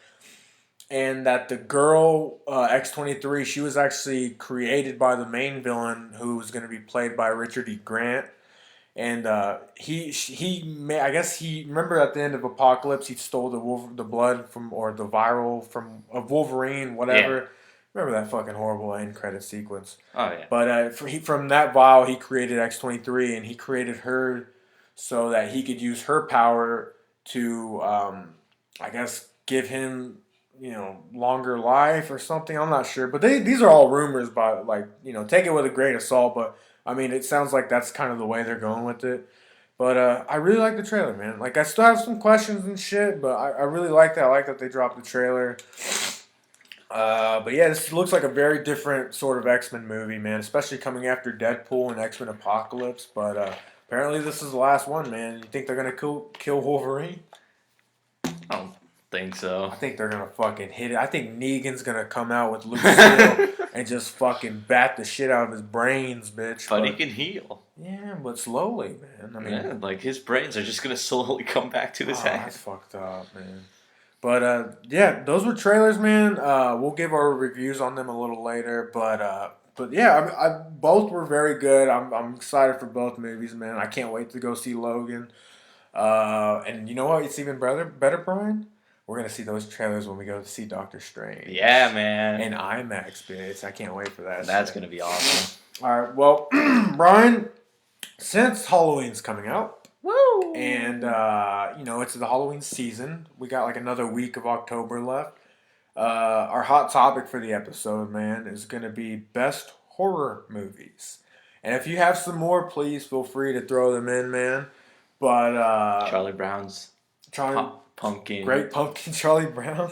A: And that the girl X-23, she was actually created by the main villain, who was going to be played by Richard E. Grant. And I guess he remember at the end of Apocalypse, he stole the blood from, or the viral from, of Wolverine, whatever.
B: Yeah.
A: Remember that fucking horrible end credit sequence.
B: Oh yeah.
A: But from that vial, he created X-23, and he created her so that he could use her power to, I guess, give him, longer life or something. I'm not sure, but these are all rumors. But like, take it with a grain of salt. But I mean, it sounds like that's kind of the way they're going with it. But I really like the trailer, man. Like, I still have some questions and shit, but I really like that. I like that they dropped the trailer. But yeah, this looks like a very different sort of X-Men movie, man. Especially coming after Deadpool and X-Men Apocalypse. But apparently this is the last one, man. You think they're gonna kill Wolverine?
B: I don't think so.
A: I think they're gonna fucking hit it. I think Negan's gonna come out with Lucille and just fucking bat the shit out of his brains, bitch.
B: But he can heal.
A: Yeah, but slowly, man. I mean,
B: like his brains are just gonna slowly come back to his head.
A: That's fucked up, man. But yeah, those were trailers, man. We'll give our reviews on them a little later, but yeah, I both were very good. I'm excited for both movies, man. I can't wait to go see Logan. And you know what? It's even better, Brian. We're gonna see those trailers when we go to see Doctor Strange.
B: Yeah, man.
A: In IMAX, bitch. I can't wait for that.
B: That's gonna be awesome.
A: All right. Well, Brian, since Halloween's coming out, and
B: Woo!
A: it's the Halloween season, we got like another week of October left. Our hot topic for the episode, man, is going to be best horror movies. And if you have some more, please feel free to throw them in, man. But
B: Charlie Brown's
A: Charlie,
B: pumpkin.
A: Great Pumpkin, Charlie Brown.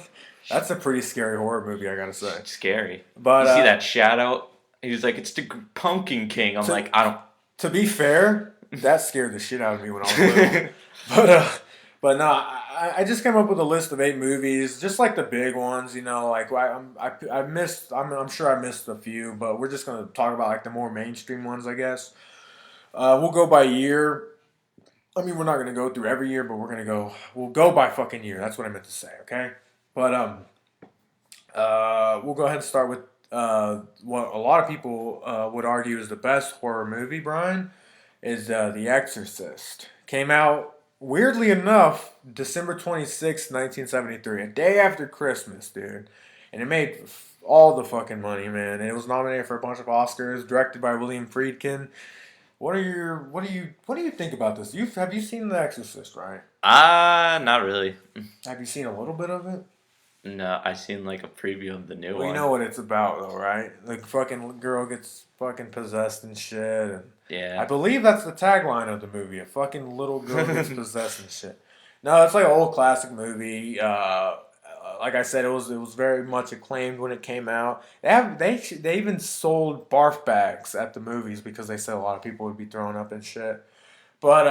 A: That's a pretty scary horror movie, I gotta say.
B: Scary.
A: But
B: You see that shadow? He was like, "It's the Pumpkin King." I'm
A: to
B: like, I don't.
A: to be fair, that scared the shit out of me when I was little. But but no, I just came up with a list of 8 movies, just like the big ones. Like I missed. I'm sure I missed a few, but we're just gonna talk about like the more mainstream ones, I guess. We'll go by year. I mean, we're not gonna go through every year, but We'll go by fucking year. That's what I meant to say. Okay. But we'll go ahead and start with what a lot of people would argue is the best horror movie. Brian is The Exorcist. Came out weirdly enough December 26th, 1973, a day after Christmas, dude, and it made all the fucking money, man. And it was nominated for a bunch of Oscars. Directed by William Friedkin. What do you think about this? Have you seen The Exorcist, right?
B: Not really.
A: Have you seen a little bit of it?
B: No, I seen like a preview of the new
A: Well, you
B: one.
A: know what it's about, though, right? The fucking girl gets fucking possessed and shit, and I
B: Yeah.
A: believe that's the tagline of the movie. A fucking little girl gets possessed and shit. No, it's like an old classic movie. Like I said, it was very much acclaimed when it came out. They even sold barf bags at the movies because they said a lot of people would be throwing up and shit. But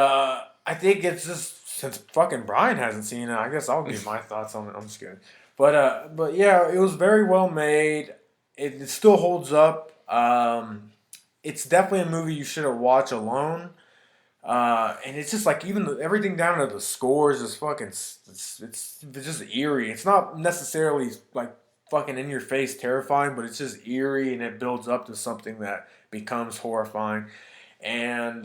A: I think it's just since fucking Brian hasn't seen it, I guess I'll give my thoughts on it. I'm just kidding. But yeah, it was very well made. It still holds up. It's definitely a movie you shouldn't watch alone. And it's just like everything down to the scores is fucking. It's just eerie. It's not necessarily like fucking in your face terrifying, but it's just eerie and it builds up to something that becomes horrifying. And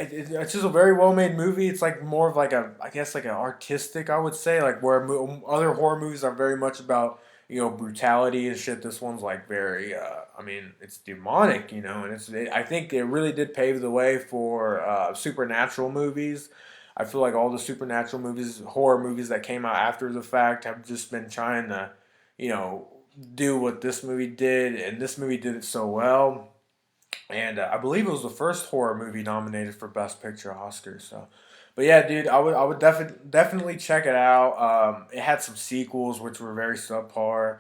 A: it's just a very well made movie. It's like more of like I guess like an artistic, I would say, like where other horror movies are very much about brutality and shit. This one's like very I mean it's demonic, and I think it really did pave the way for supernatural movies. I feel like all the supernatural movies, horror movies that came out after the fact, have just been trying to, you know, do what this movie did, and this movie did it so well. And I believe it was the first horror movie nominated for Best Picture Oscar. So, but yeah, dude, I would definitely check it out. It had some sequels which were very subpar.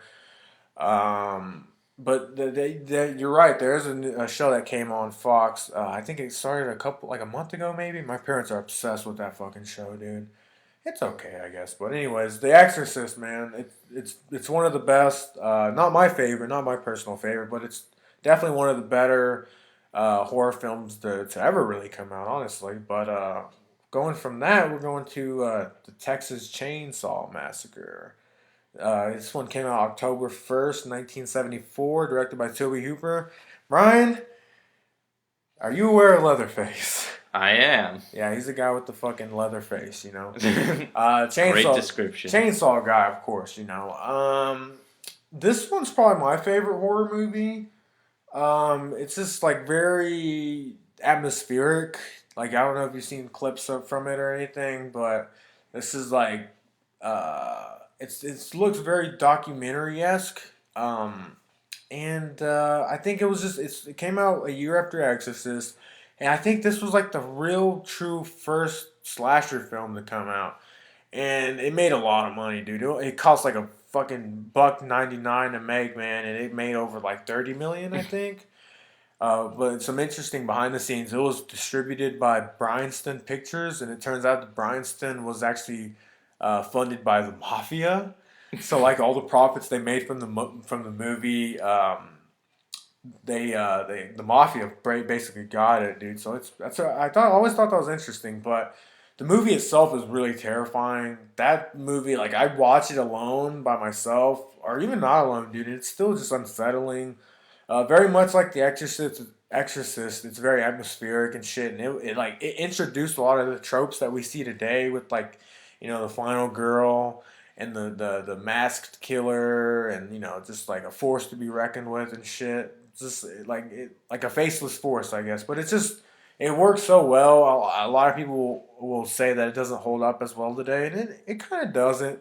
A: But you're right. There is a show that came on Fox. I think it started like a month ago, maybe. My parents are obsessed with that fucking show, dude. It's okay, I guess. But anyways, The Exorcist, man, it's one of the best. Not my favorite, not my personal favorite, but it's definitely one of the better horror films to ever really come out, honestly. But going from that, we're going to the Texas Chainsaw Massacre. This one came out October 1st, 1974, directed by Toby Hooper. Brian, are you aware of Leatherface?
B: I am.
A: Yeah, he's the guy with the fucking leather face, you know.
B: Great
A: Chainsaw,
B: description.
A: chainsaw guy, of course, you know. This one's probably my favorite horror movie. It's just like very atmospheric. Like I don't know if you've seen clips from it or anything, but this is like it looks very documentary esque. And I think it came out a year after Exorcist, and I think this was like the real true first slasher film to come out, and it made a lot of money, dude. It cost like a fucking $1.99 to make, man, and it made over like 30 million, I think. But some interesting behind the scenes. It was distributed by Bryanston Pictures, and it turns out that Bryanston was actually funded by the mafia. So like all the profits they made from the movie, the mafia basically got it, dude. So I always thought that was interesting, but the movie itself is really terrifying. That movie, like I'd watch it alone by myself, or even not alone, dude. It's still just unsettling. Very much like The Exorcist. Exorcist, it's very atmospheric and shit, and it introduced a lot of the tropes that we see today with like, the final girl and the masked killer, and just like a force to be reckoned with and shit. just like a faceless force, I guess. But it's just it works so well. A lot of people will say that it doesn't hold up as well today, and it kind of doesn't.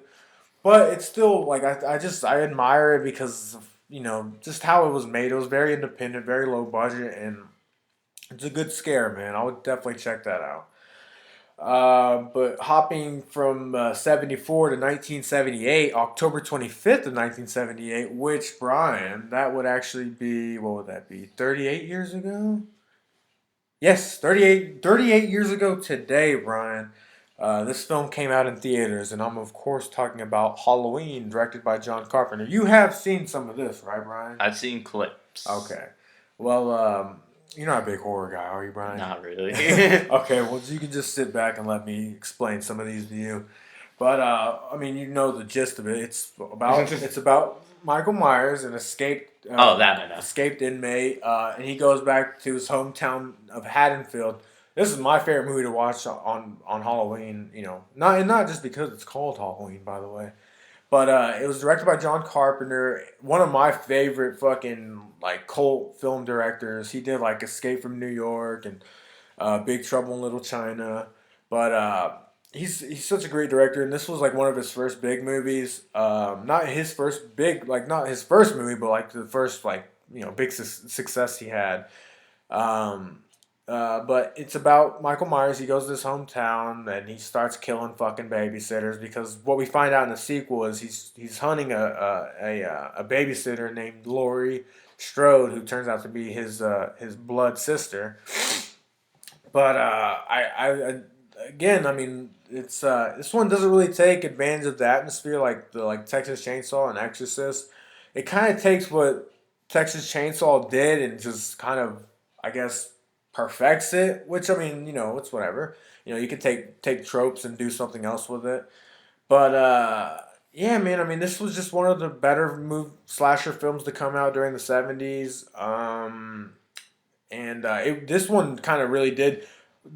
A: But it's still like I admire it because of, just how it was made. It was very independent, very low budget, and it's a good scare, man. I would definitely check that out. But hopping from 74 to 1978, October 25th of 1978, which, Brian, that would actually be, what would that be, 38 years ago? Yes, 38 years ago today, Brian. This film came out in theaters, and I'm, of course, talking about Halloween, directed by John Carpenter. You have seen some of this, right, Brian?
B: I've seen clips.
A: Okay. Well, you're not a big horror guy, are you, Brian?
B: Not really.
A: Okay, well, you can just sit back and let me explain some of these to you. But I mean, you know the gist of it. It's about Michael Myers, an
B: Oh, that I know.
A: escaped inmate, and he goes back to his hometown of Haddonfield. This is my favorite movie to watch on Halloween. Not just because it's called Halloween, by the way. But it was directed by John Carpenter, one of my favorite fucking like cult film directors. He did like Escape from New York and Big Trouble in Little China. But he's such a great director, and this was like one of his first big movies. Not his first big like not his first movie, but like the first like big success he had. Um, but it's about Michael Myers. He goes to his hometown and he starts killing fucking babysitters because what we find out in the sequel is he's hunting a babysitter named Laurie Strode, who turns out to be his blood sister. But I again, I mean, it's this one doesn't really take advantage of the atmosphere like the like Texas Chainsaw and Exorcist. It kind of takes what Texas Chainsaw did and just kind of, I guess, perfects it. Which I mean, it's whatever. You can take tropes and do something else with it. But yeah, man. I mean, this was just one of the better slasher films to come out during the '70s. And this one kind of really did.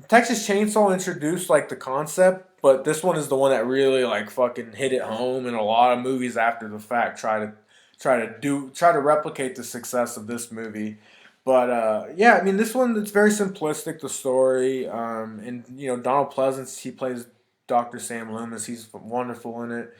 A: Texas Chainsaw introduced like the concept, but this one is the one that really like fucking hit it home. And a lot of movies after the fact try to replicate the success of this movie. But yeah, I mean this one it's very simplistic the story, and Donald Pleasance he plays Dr. Sam Loomis. He's wonderful in it.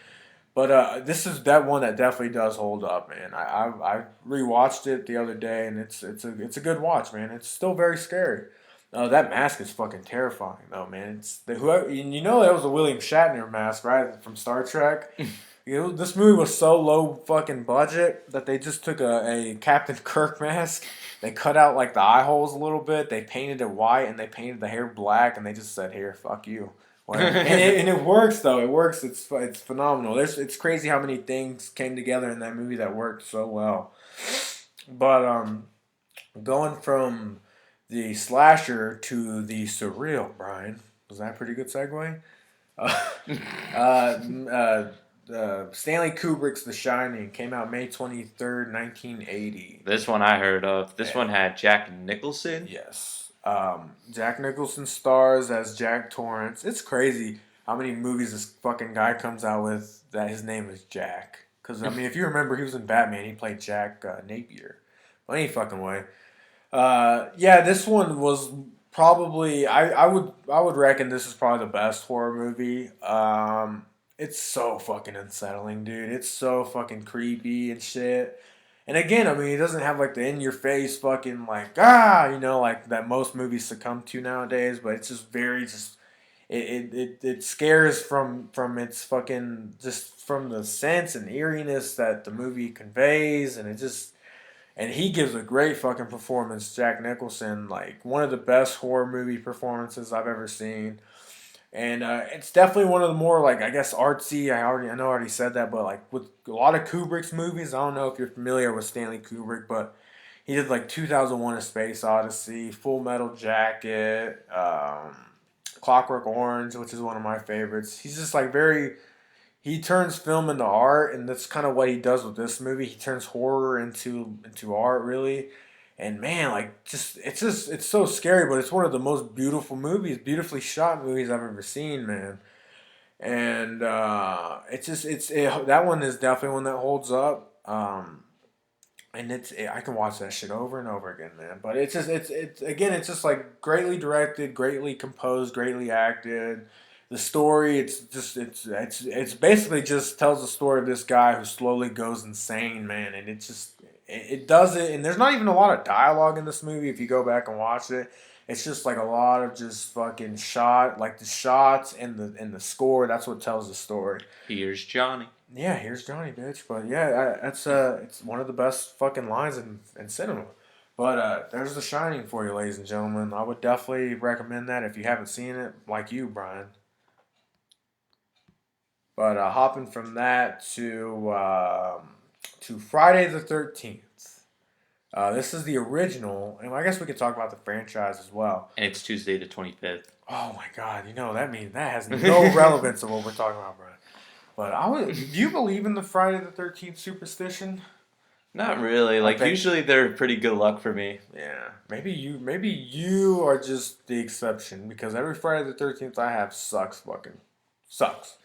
A: But this is that one that definitely does hold up, man. I rewatched it the other day, and it's a good watch, man. It's still very scary. That mask is fucking terrifying, though, man. It's the whoever that was a William Shatner mask, right, from Star Trek. This movie was so low fucking budget that they just took a Captain Kirk mask. They cut out like the eye holes a little bit. They painted it white and they painted the hair black, and they just said, "Here, fuck you." Whatever. And it works though. It works. It's phenomenal. It's crazy how many things came together in that movie that worked so well. But going from the slasher to the surreal, Brian, was that a pretty good segue? Uh, Stanley Kubrick's The Shining came out May 23rd, 1980.
B: This one I heard of. This one had Jack Nicholson.
A: Yes. Jack Nicholson stars as Jack Torrance. It's crazy how many movies this fucking guy comes out with that his name is Jack. Because, I mean, if you remember, he was in Batman. He played Jack Napier. Well, any fucking way. Yeah, this one was probably I would reckon this is probably the best horror movie. It's so fucking unsettling, dude. It's so fucking creepy and shit. And again, I mean, it doesn't have like the in your face fucking like like that most movies succumb to nowadays. But it's just very just it scares from its fucking just from the sense and eeriness that the movie conveys, and it just and he gives a great fucking performance. Jack Nicholson, like one of the best horror movie performances I've ever seen. And it's definitely one of the more like I guess artsy. I know I already said that, but like with a lot of Kubrick's movies, I don't know if you're familiar with Stanley Kubrick, but he did like 2001: A Space Odyssey, Full Metal Jacket, Clockwork Orange, which is one of my favorites. He's just like very he turns film into art, and that's kind of what he does with this movie. He turns horror into art, really. And man, like it's so scary, but it's one of the most beautiful movies, beautifully shot movies I've ever seen, man. And that one is definitely one that holds up. and I can watch that shit over and over again, man. But it's again, it's just like greatly directed, greatly composed, greatly acted. The story, it's basically just tells the story of this guy who slowly goes insane, man, and it does it. And there's not even a lot of dialogue in this movie if you go back and watch it. It's just like a lot of just fucking like the shots and the score. That's what tells the story.
B: Here's Johnny.
A: Yeah, here's Johnny, bitch. But yeah, it's one of the best fucking lines in cinema. But there's The Shining for you, ladies and gentlemen. I would definitely recommend that if you haven't seen it, like you, Brian. But hopping from that to Friday the 13th. This is the original, and I guess we could talk about the franchise as well.
B: And it's Tuesday the 25th.
A: Oh my God! That means that has no relevance to what we're talking about, Brian. But do you believe in the Friday the 13th superstition?
B: Not really. Like usually they're pretty good luck for me.
A: Yeah, maybe you are just the exception because every Friday the 13th I have fucking sucks.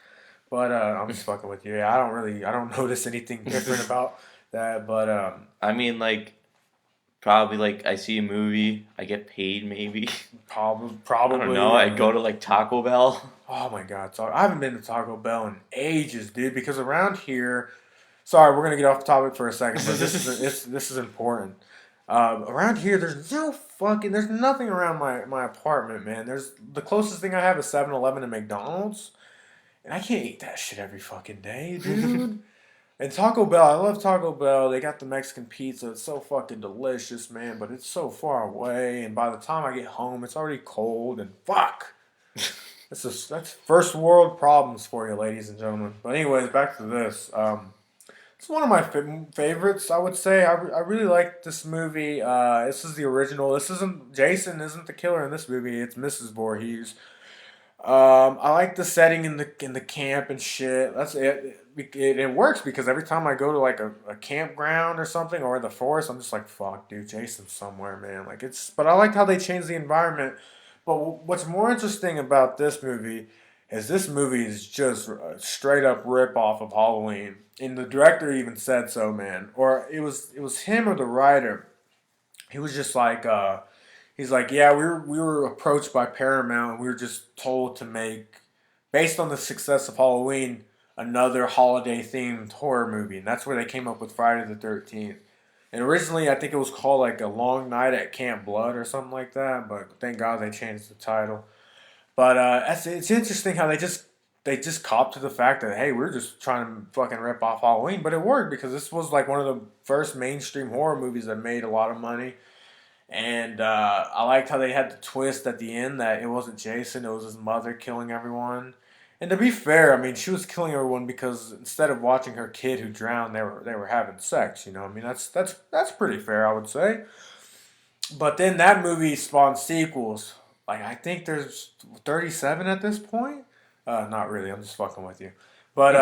A: But I'm just fucking with you. Yeah, I don't notice anything different about that. But
B: I mean, like probably like I see a movie, I get paid maybe.
A: probably
B: I don't know. I go to like Taco Bell.
A: Oh my God, I haven't been to Taco Bell in ages, dude. Because around here, sorry, we're gonna get off the topic for a second, but this is important. Around here, there's nothing around my apartment, man. There's the closest thing I have is 7-Eleven and McDonald's, and I can't eat that shit every fucking day, dude. And Taco Bell, I love Taco Bell. They got the Mexican pizza. It's so fucking delicious, man. But it's so far away, and by the time I get home, it's already cold. And fuck, that's first world problems for you, ladies and gentlemen. But anyways, back to this. It's one of my favorites, I would say. I really like this movie. This is the original. Jason isn't the killer in this movie. It's Mrs. Voorhees. I like the setting in the camp and shit. That's it. It works because every time I go to like a campground or something or the forest, I'm just like, fuck, dude, Jason's somewhere, man. But I liked how they changed the environment. But what's more interesting about this movie is just a straight up rip off of Halloween, and the director even said so, man. Or it was him or the writer. He was just like, he's like, yeah, we were approached by Paramount, and we were just told to make, based on the success of Halloween, another holiday themed horror movie, and that's where they came up with Friday the 13th. And originally, I think it was called like A Long Night at Camp Blood or something like that. But thank God they changed the title. But it's interesting how they just copped to the fact that hey, we're just trying to fucking rip off Halloween, but it worked because this was like one of the first mainstream horror movies that made a lot of money. And I liked how they had the twist at the end that it wasn't Jason, it was his mother killing everyone. And to be fair, I mean, she was killing everyone because instead of watching her kid who drowned, they were having sex. I mean, that's pretty fair, I would say. But then that movie spawned sequels. Like I think there's 37 at this point. Not really. I'm just fucking with you. But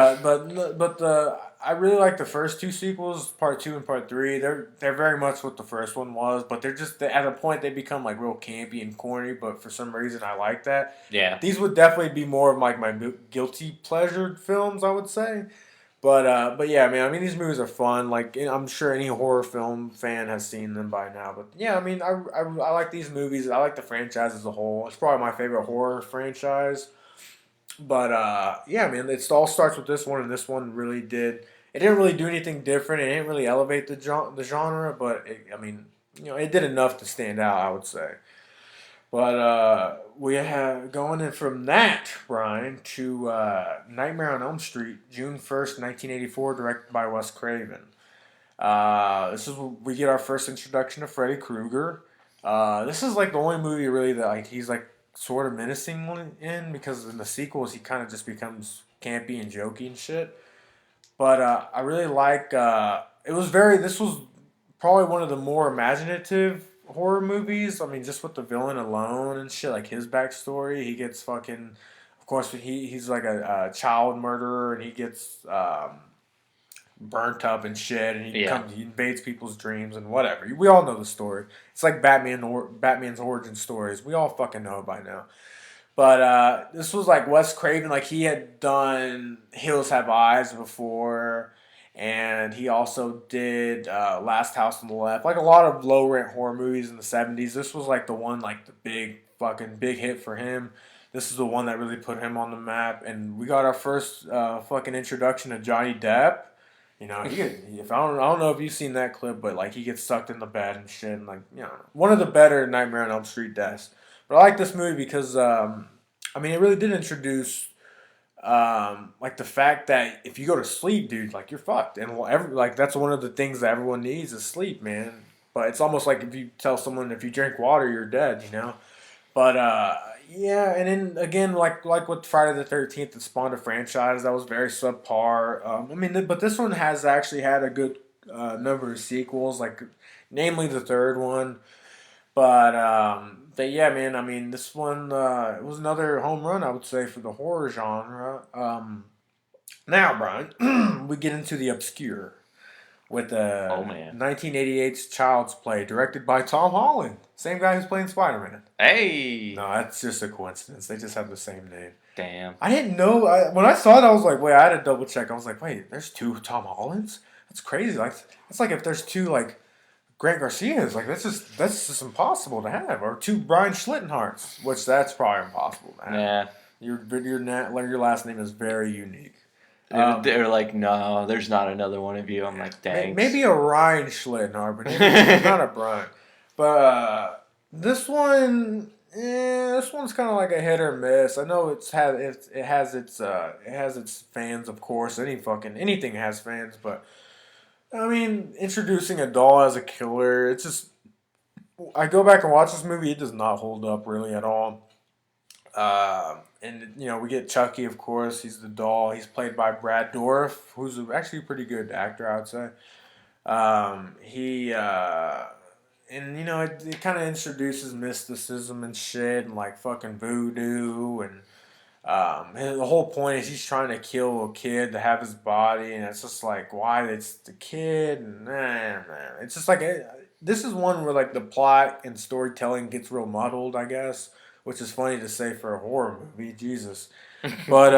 A: I really like the first two sequels, part two and part three. They're very much what the first one was, but at a point they become like real campy and corny. But for some reason I like that.
B: Yeah.
A: These would definitely be more of like my guilty pleasured films, I would say. But yeah, I mean these movies are fun. Like I'm sure any horror film fan has seen them by now. But yeah, I mean I like these movies. I like the franchise as a whole. It's probably my favorite horror franchise. But yeah, man, it all starts with this one, and this one really did. It didn't really do anything different. It didn't really elevate the genre, but I mean, it did enough to stand out, I would say. But we have going in from that, Brian, to Nightmare on Elm Street, June 1st, 1984, directed by Wes Craven. This is where we get our first introduction to Freddy Krueger. This is like the only movie really that like he's like sort of menacing in because in the sequels he kind of just becomes campy and jokey and shit. But I really like. This was probably one of the more imaginative horror movies. I mean, just with the villain alone and shit, like his backstory, he gets fucking. Of course, he's like a child murderer, and he gets burnt up and shit, and he invades people's dreams and whatever. We all know the story. It's like Batman's origin stories. We all fucking know it by now. But this was like Wes Craven, like he had done Hills Have Eyes before, and he also did Last House on the Left, like a lot of low rent horror movies in the '70s. This was like the one, like the big hit for him. This is the one that really put him on the map, and we got our first fucking introduction to Johnny Depp. You know, if I don't know if you've seen that clip, but like he gets sucked in the bed and shit, and like one of the better Nightmare on Elm Street deaths. But I like this movie because I mean it really did introduce like the fact that if you go to sleep, dude, like you're fucked, and like that's one of the things that everyone needs is sleep, man. But it's almost like if you tell someone if you drink water, you're dead, you know. But yeah, and then again, like with Friday the 13th, it spawned a franchise that was very subpar. I mean, but this one has actually had a good number of sequels, like namely the third one. But yeah, man. I mean, this one it was another home run, I would say, for the horror genre. Now, Brian, we get into the obscure with
B: Oh man.
A: 1988's Child's Play, directed by Tom Holland, same guy who's playing Spider Man.
B: Hey.
A: No, that's just a coincidence. They just have the same name.
B: Damn.
A: I didn't know. When I saw it, I was like, wait, I had to double check. I was like, wait, there's two Tom Hollands? That's crazy. Like, it's like if there's two, like, Grant Garcias. Like, that's just impossible to have. Or two Brian Schlittenharts, which that's probably impossible to have.
B: Yeah.
A: Your last name is very unique.
B: They're like, no, there's not another one of you. I'm like, thanks.
A: Maybe a Ryan Schlittenhart, but maybe not a Brian. But this one's kind of like a hit or miss. I know it has its fans, of course. Anything has fans, but I mean, introducing a doll as a killer, it's just. I go back and watch this movie. It does not hold up really at all. And we get Chucky, of course. He's the doll. He's played by Brad Dourif, who's actually a pretty good actor, I would say. He and it kind of introduces mysticism and shit, and like fucking voodoo, and the whole point is he's trying to kill a kid to have his body, and it's just like why it's the kid, and man, it's just like this is one where like the plot and storytelling gets real muddled, I guess, which is funny to say for a horror movie, Jesus. But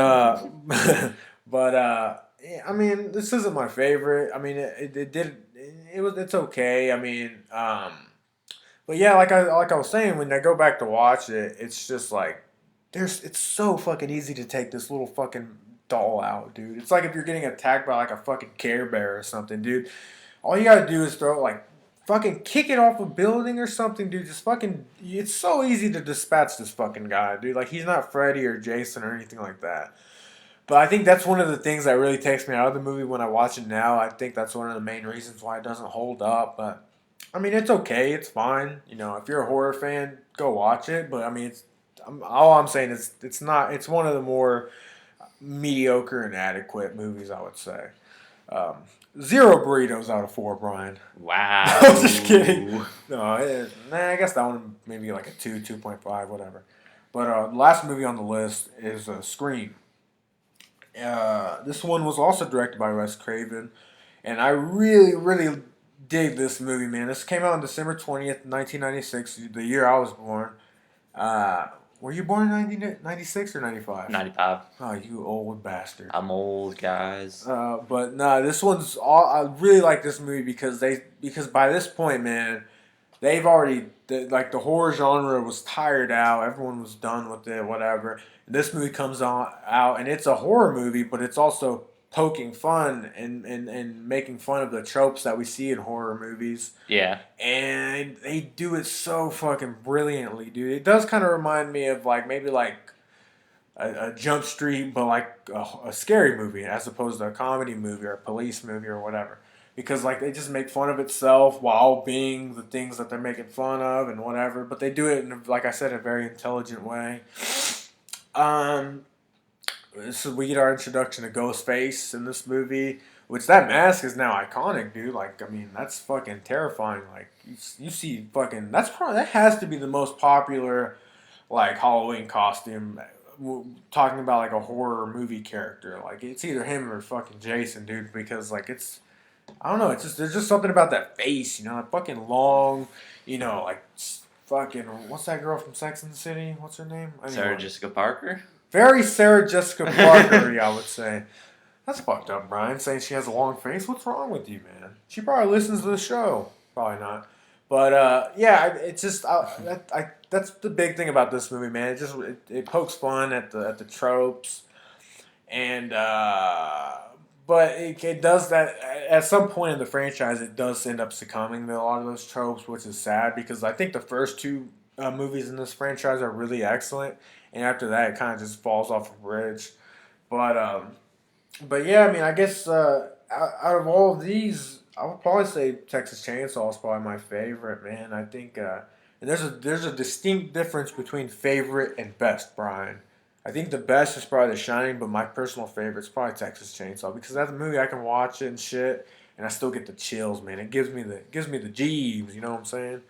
A: yeah, I mean, this isn't my favorite. I mean, it's okay. I mean, but yeah, like I was saying, when I go back to watch it, it's just like it's so fucking easy to take this little fucking doll out, dude. It's like if you're getting attacked by like a fucking Care Bear or something, dude. All you gotta do is throw like fucking kick it off a building or something, dude. Just fucking, it's so easy to dispatch this fucking guy, dude. Like, he's not Freddy or Jason or anything like that. But I think that's one of the things that really takes me out of the movie when I watch it now. I think that's one of the main reasons why it doesn't hold up. But, I mean, it's okay. It's fine. If you're a horror fan, go watch it. But, I mean, all I'm saying is it's one of the more mediocre and adequate movies, I would say. 0 burritos out of 4, Brian.
B: Wow.
A: I'm just kidding. No, I guess that one maybe like a 2.5, whatever. But the last movie on the list is Scream. This one was also directed by Wes Craven, and I really, really dig this movie, man. This came out on December 20th, 1996, the year I was born. Were you born in 1996 or 95?
B: 95.
A: Oh, you old bastard.
B: I'm old, guys.
A: But nah, this one's all. I really like this movie because by this point, man, they've already the horror genre was tired out. Everyone was done with it, whatever. And this movie comes out, and it's a horror movie, but it's also poking fun and making fun of the tropes that we see in horror movies.
B: Yeah.
A: And they do it so fucking brilliantly, dude. It does kind of remind me of maybe a Jump Street, but like a scary movie as opposed to a comedy movie or a police movie or whatever. Because they just make fun of itself while being the things that they're making fun of and whatever. But they do it in, like I said, a very intelligent way. So we get our introduction to Ghostface in this movie, which that mask is now iconic, dude. Like, I mean, that's fucking terrifying. Like, you see fucking, that has to be the most popular, Halloween costume. Talking about, a horror movie character. Like, it's either him or fucking Jason, dude, because, it's, I don't know, there's just something about that face, that fucking long, fucking, what's that girl from Sex and the City? What's her name?
B: Sarah Jessica Parker?
A: Very Sarah Jessica Parker, I would say. That's fucked up, Brian, saying she has a long face. What's wrong with you, man? She probably listens to the show. Probably not. But yeah, it's just that's the big thing about this movie, man. It pokes fun at the tropes, and but it does that at some point in the franchise. It does end up succumbing to a lot of those tropes, which is sad because I think the first two movies in this franchise are really excellent, and after that, it kind of just falls off a bridge. But but yeah, I mean, I guess out of all of these, I would probably say Texas Chainsaw is probably my favorite, man. I think, and there's a distinct difference between favorite and best, Brian. I think the best is probably The Shining, but my personal favorite is probably Texas Chainsaw because that's a movie I can watch it and shit, and I still get the chills, man. It gives me the jeeves, you know what I'm saying?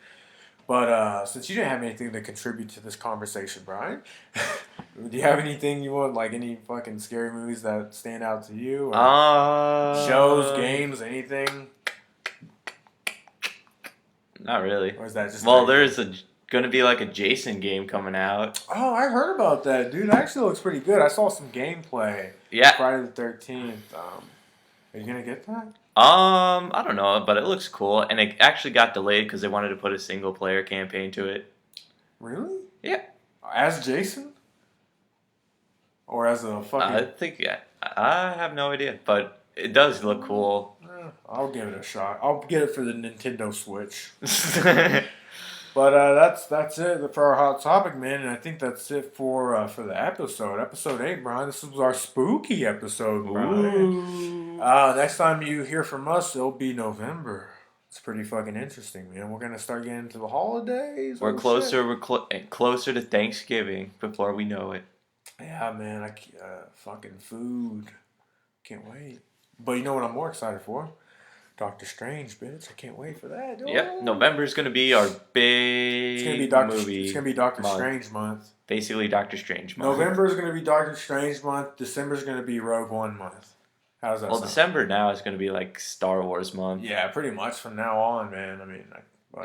A: But since you didn't have anything to contribute to this conversation, Brian, do you have anything you want, like any fucking scary movies that stand out to you, or shows, games, anything?
B: Not really.
A: Or is that just
B: Well,
A: like,
B: there's gonna be like a Jason game coming out.
A: oh, I heard about that, dude. It actually looks pretty good. I saw some gameplay.
B: Yeah.
A: Friday the 13th. Are you gonna get that?
B: I don't know, but it looks cool, and it actually got delayed because they wanted to put a single player campaign to it.
A: Really?
B: Yeah.
A: As Jason? Or as a fucking?
B: I think I have no idea, but it does look cool.
A: I'll give it a shot. I'll get it for the Nintendo Switch. But that's it for our hot topic, man, and I think that's it for the episode 8, Brian. This was our spooky episode, Brian. Next time you hear from us, it'll be November. It's pretty fucking interesting, man. We're gonna start getting into the holidays.
B: We're closer. We're closer to Thanksgiving before we know it.
A: Yeah, man. Fucking food. Can't wait. But you know what I'm more excited for? Doctor Strange, bitch. I can't wait for that.
B: Yep, November is going to be our big movie.
A: It's gonna be Doctor
B: month.
A: Strange month.
B: Basically, Doctor Strange month.
A: November is gonna be Doctor Strange month. December is gonna be Rogue One month. How does that sound?
B: December now is going to be like Star Wars month.
A: Yeah, pretty much from now on, man. I mean,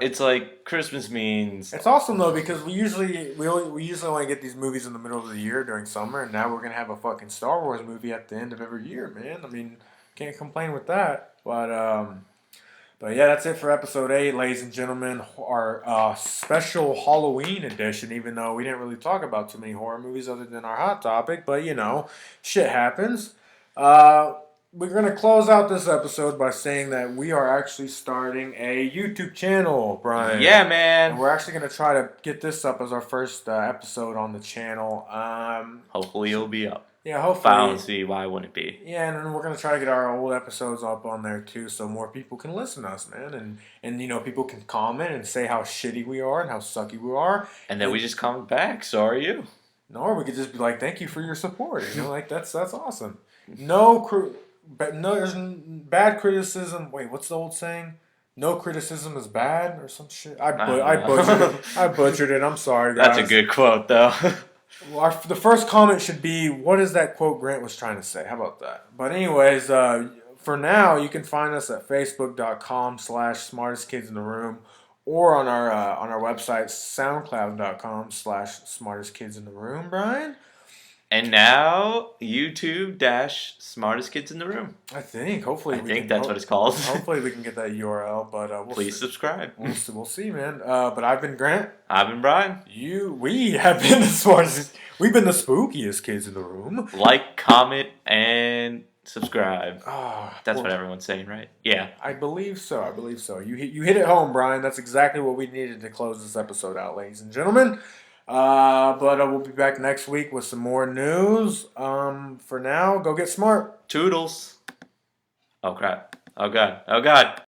B: it's like Christmas means.
A: It's awesome though because we usually only get these movies in the middle of the year during summer, and now we're gonna have a fucking Star Wars movie at the end of every year, man. I mean, can't complain with that. But yeah, that's it for episode 8, ladies and gentlemen. Our special Halloween edition, even though we didn't really talk about too many horror movies other than our hot topic. But, you know, shit happens. We're going to close out this episode by saying that we are actually starting a YouTube channel, Brian.
B: Yeah, man.
A: And we're actually going to try to get this up as our first episode on the channel.
B: Hopefully it'll be up.
A: Yeah, hopefully.
B: I don't see why wouldn't it be.
A: Yeah, and then we're going to try to get our old episodes up on there too so more people can listen to us, man. And you know, people can comment and say how shitty we are and how sucky we are.
B: And then we just comment back, so are you.
A: No, or we could just be like, thank you for your support. You know, like that's awesome. There's bad criticism. Wait, what's the old saying? No criticism is bad or some shit. I butchered it. I butchered it. I'm sorry, guys.
B: That's a good quote, though.
A: Well, the first comment should be, what is that quote Grant was trying to say? How about that? But anyways, for now, you can find us at facebook.com/smartestkidsintheroom or on our website, soundcloud.com/smartestkidsintheroom, Brian.
B: And now, YouTube-Smartest Kids in the Room.
A: I think. Hopefully,
B: I think that's what it's called.
A: Hopefully, we can get that URL, but
B: please subscribe.
A: We'll see, man. But I've been Grant.
B: I've been Brian.
A: We have been the smartest. We've been the spookiest kids in the room.
B: Like, comment, and subscribe. That's what everyone's saying, right? Yeah.
A: I believe so. You hit it home, Brian. That's exactly what we needed to close this episode out, ladies and gentlemen. But we'll be back next week with some more news. For now, go get smart.
B: Toodles. Oh, crap. Oh, God.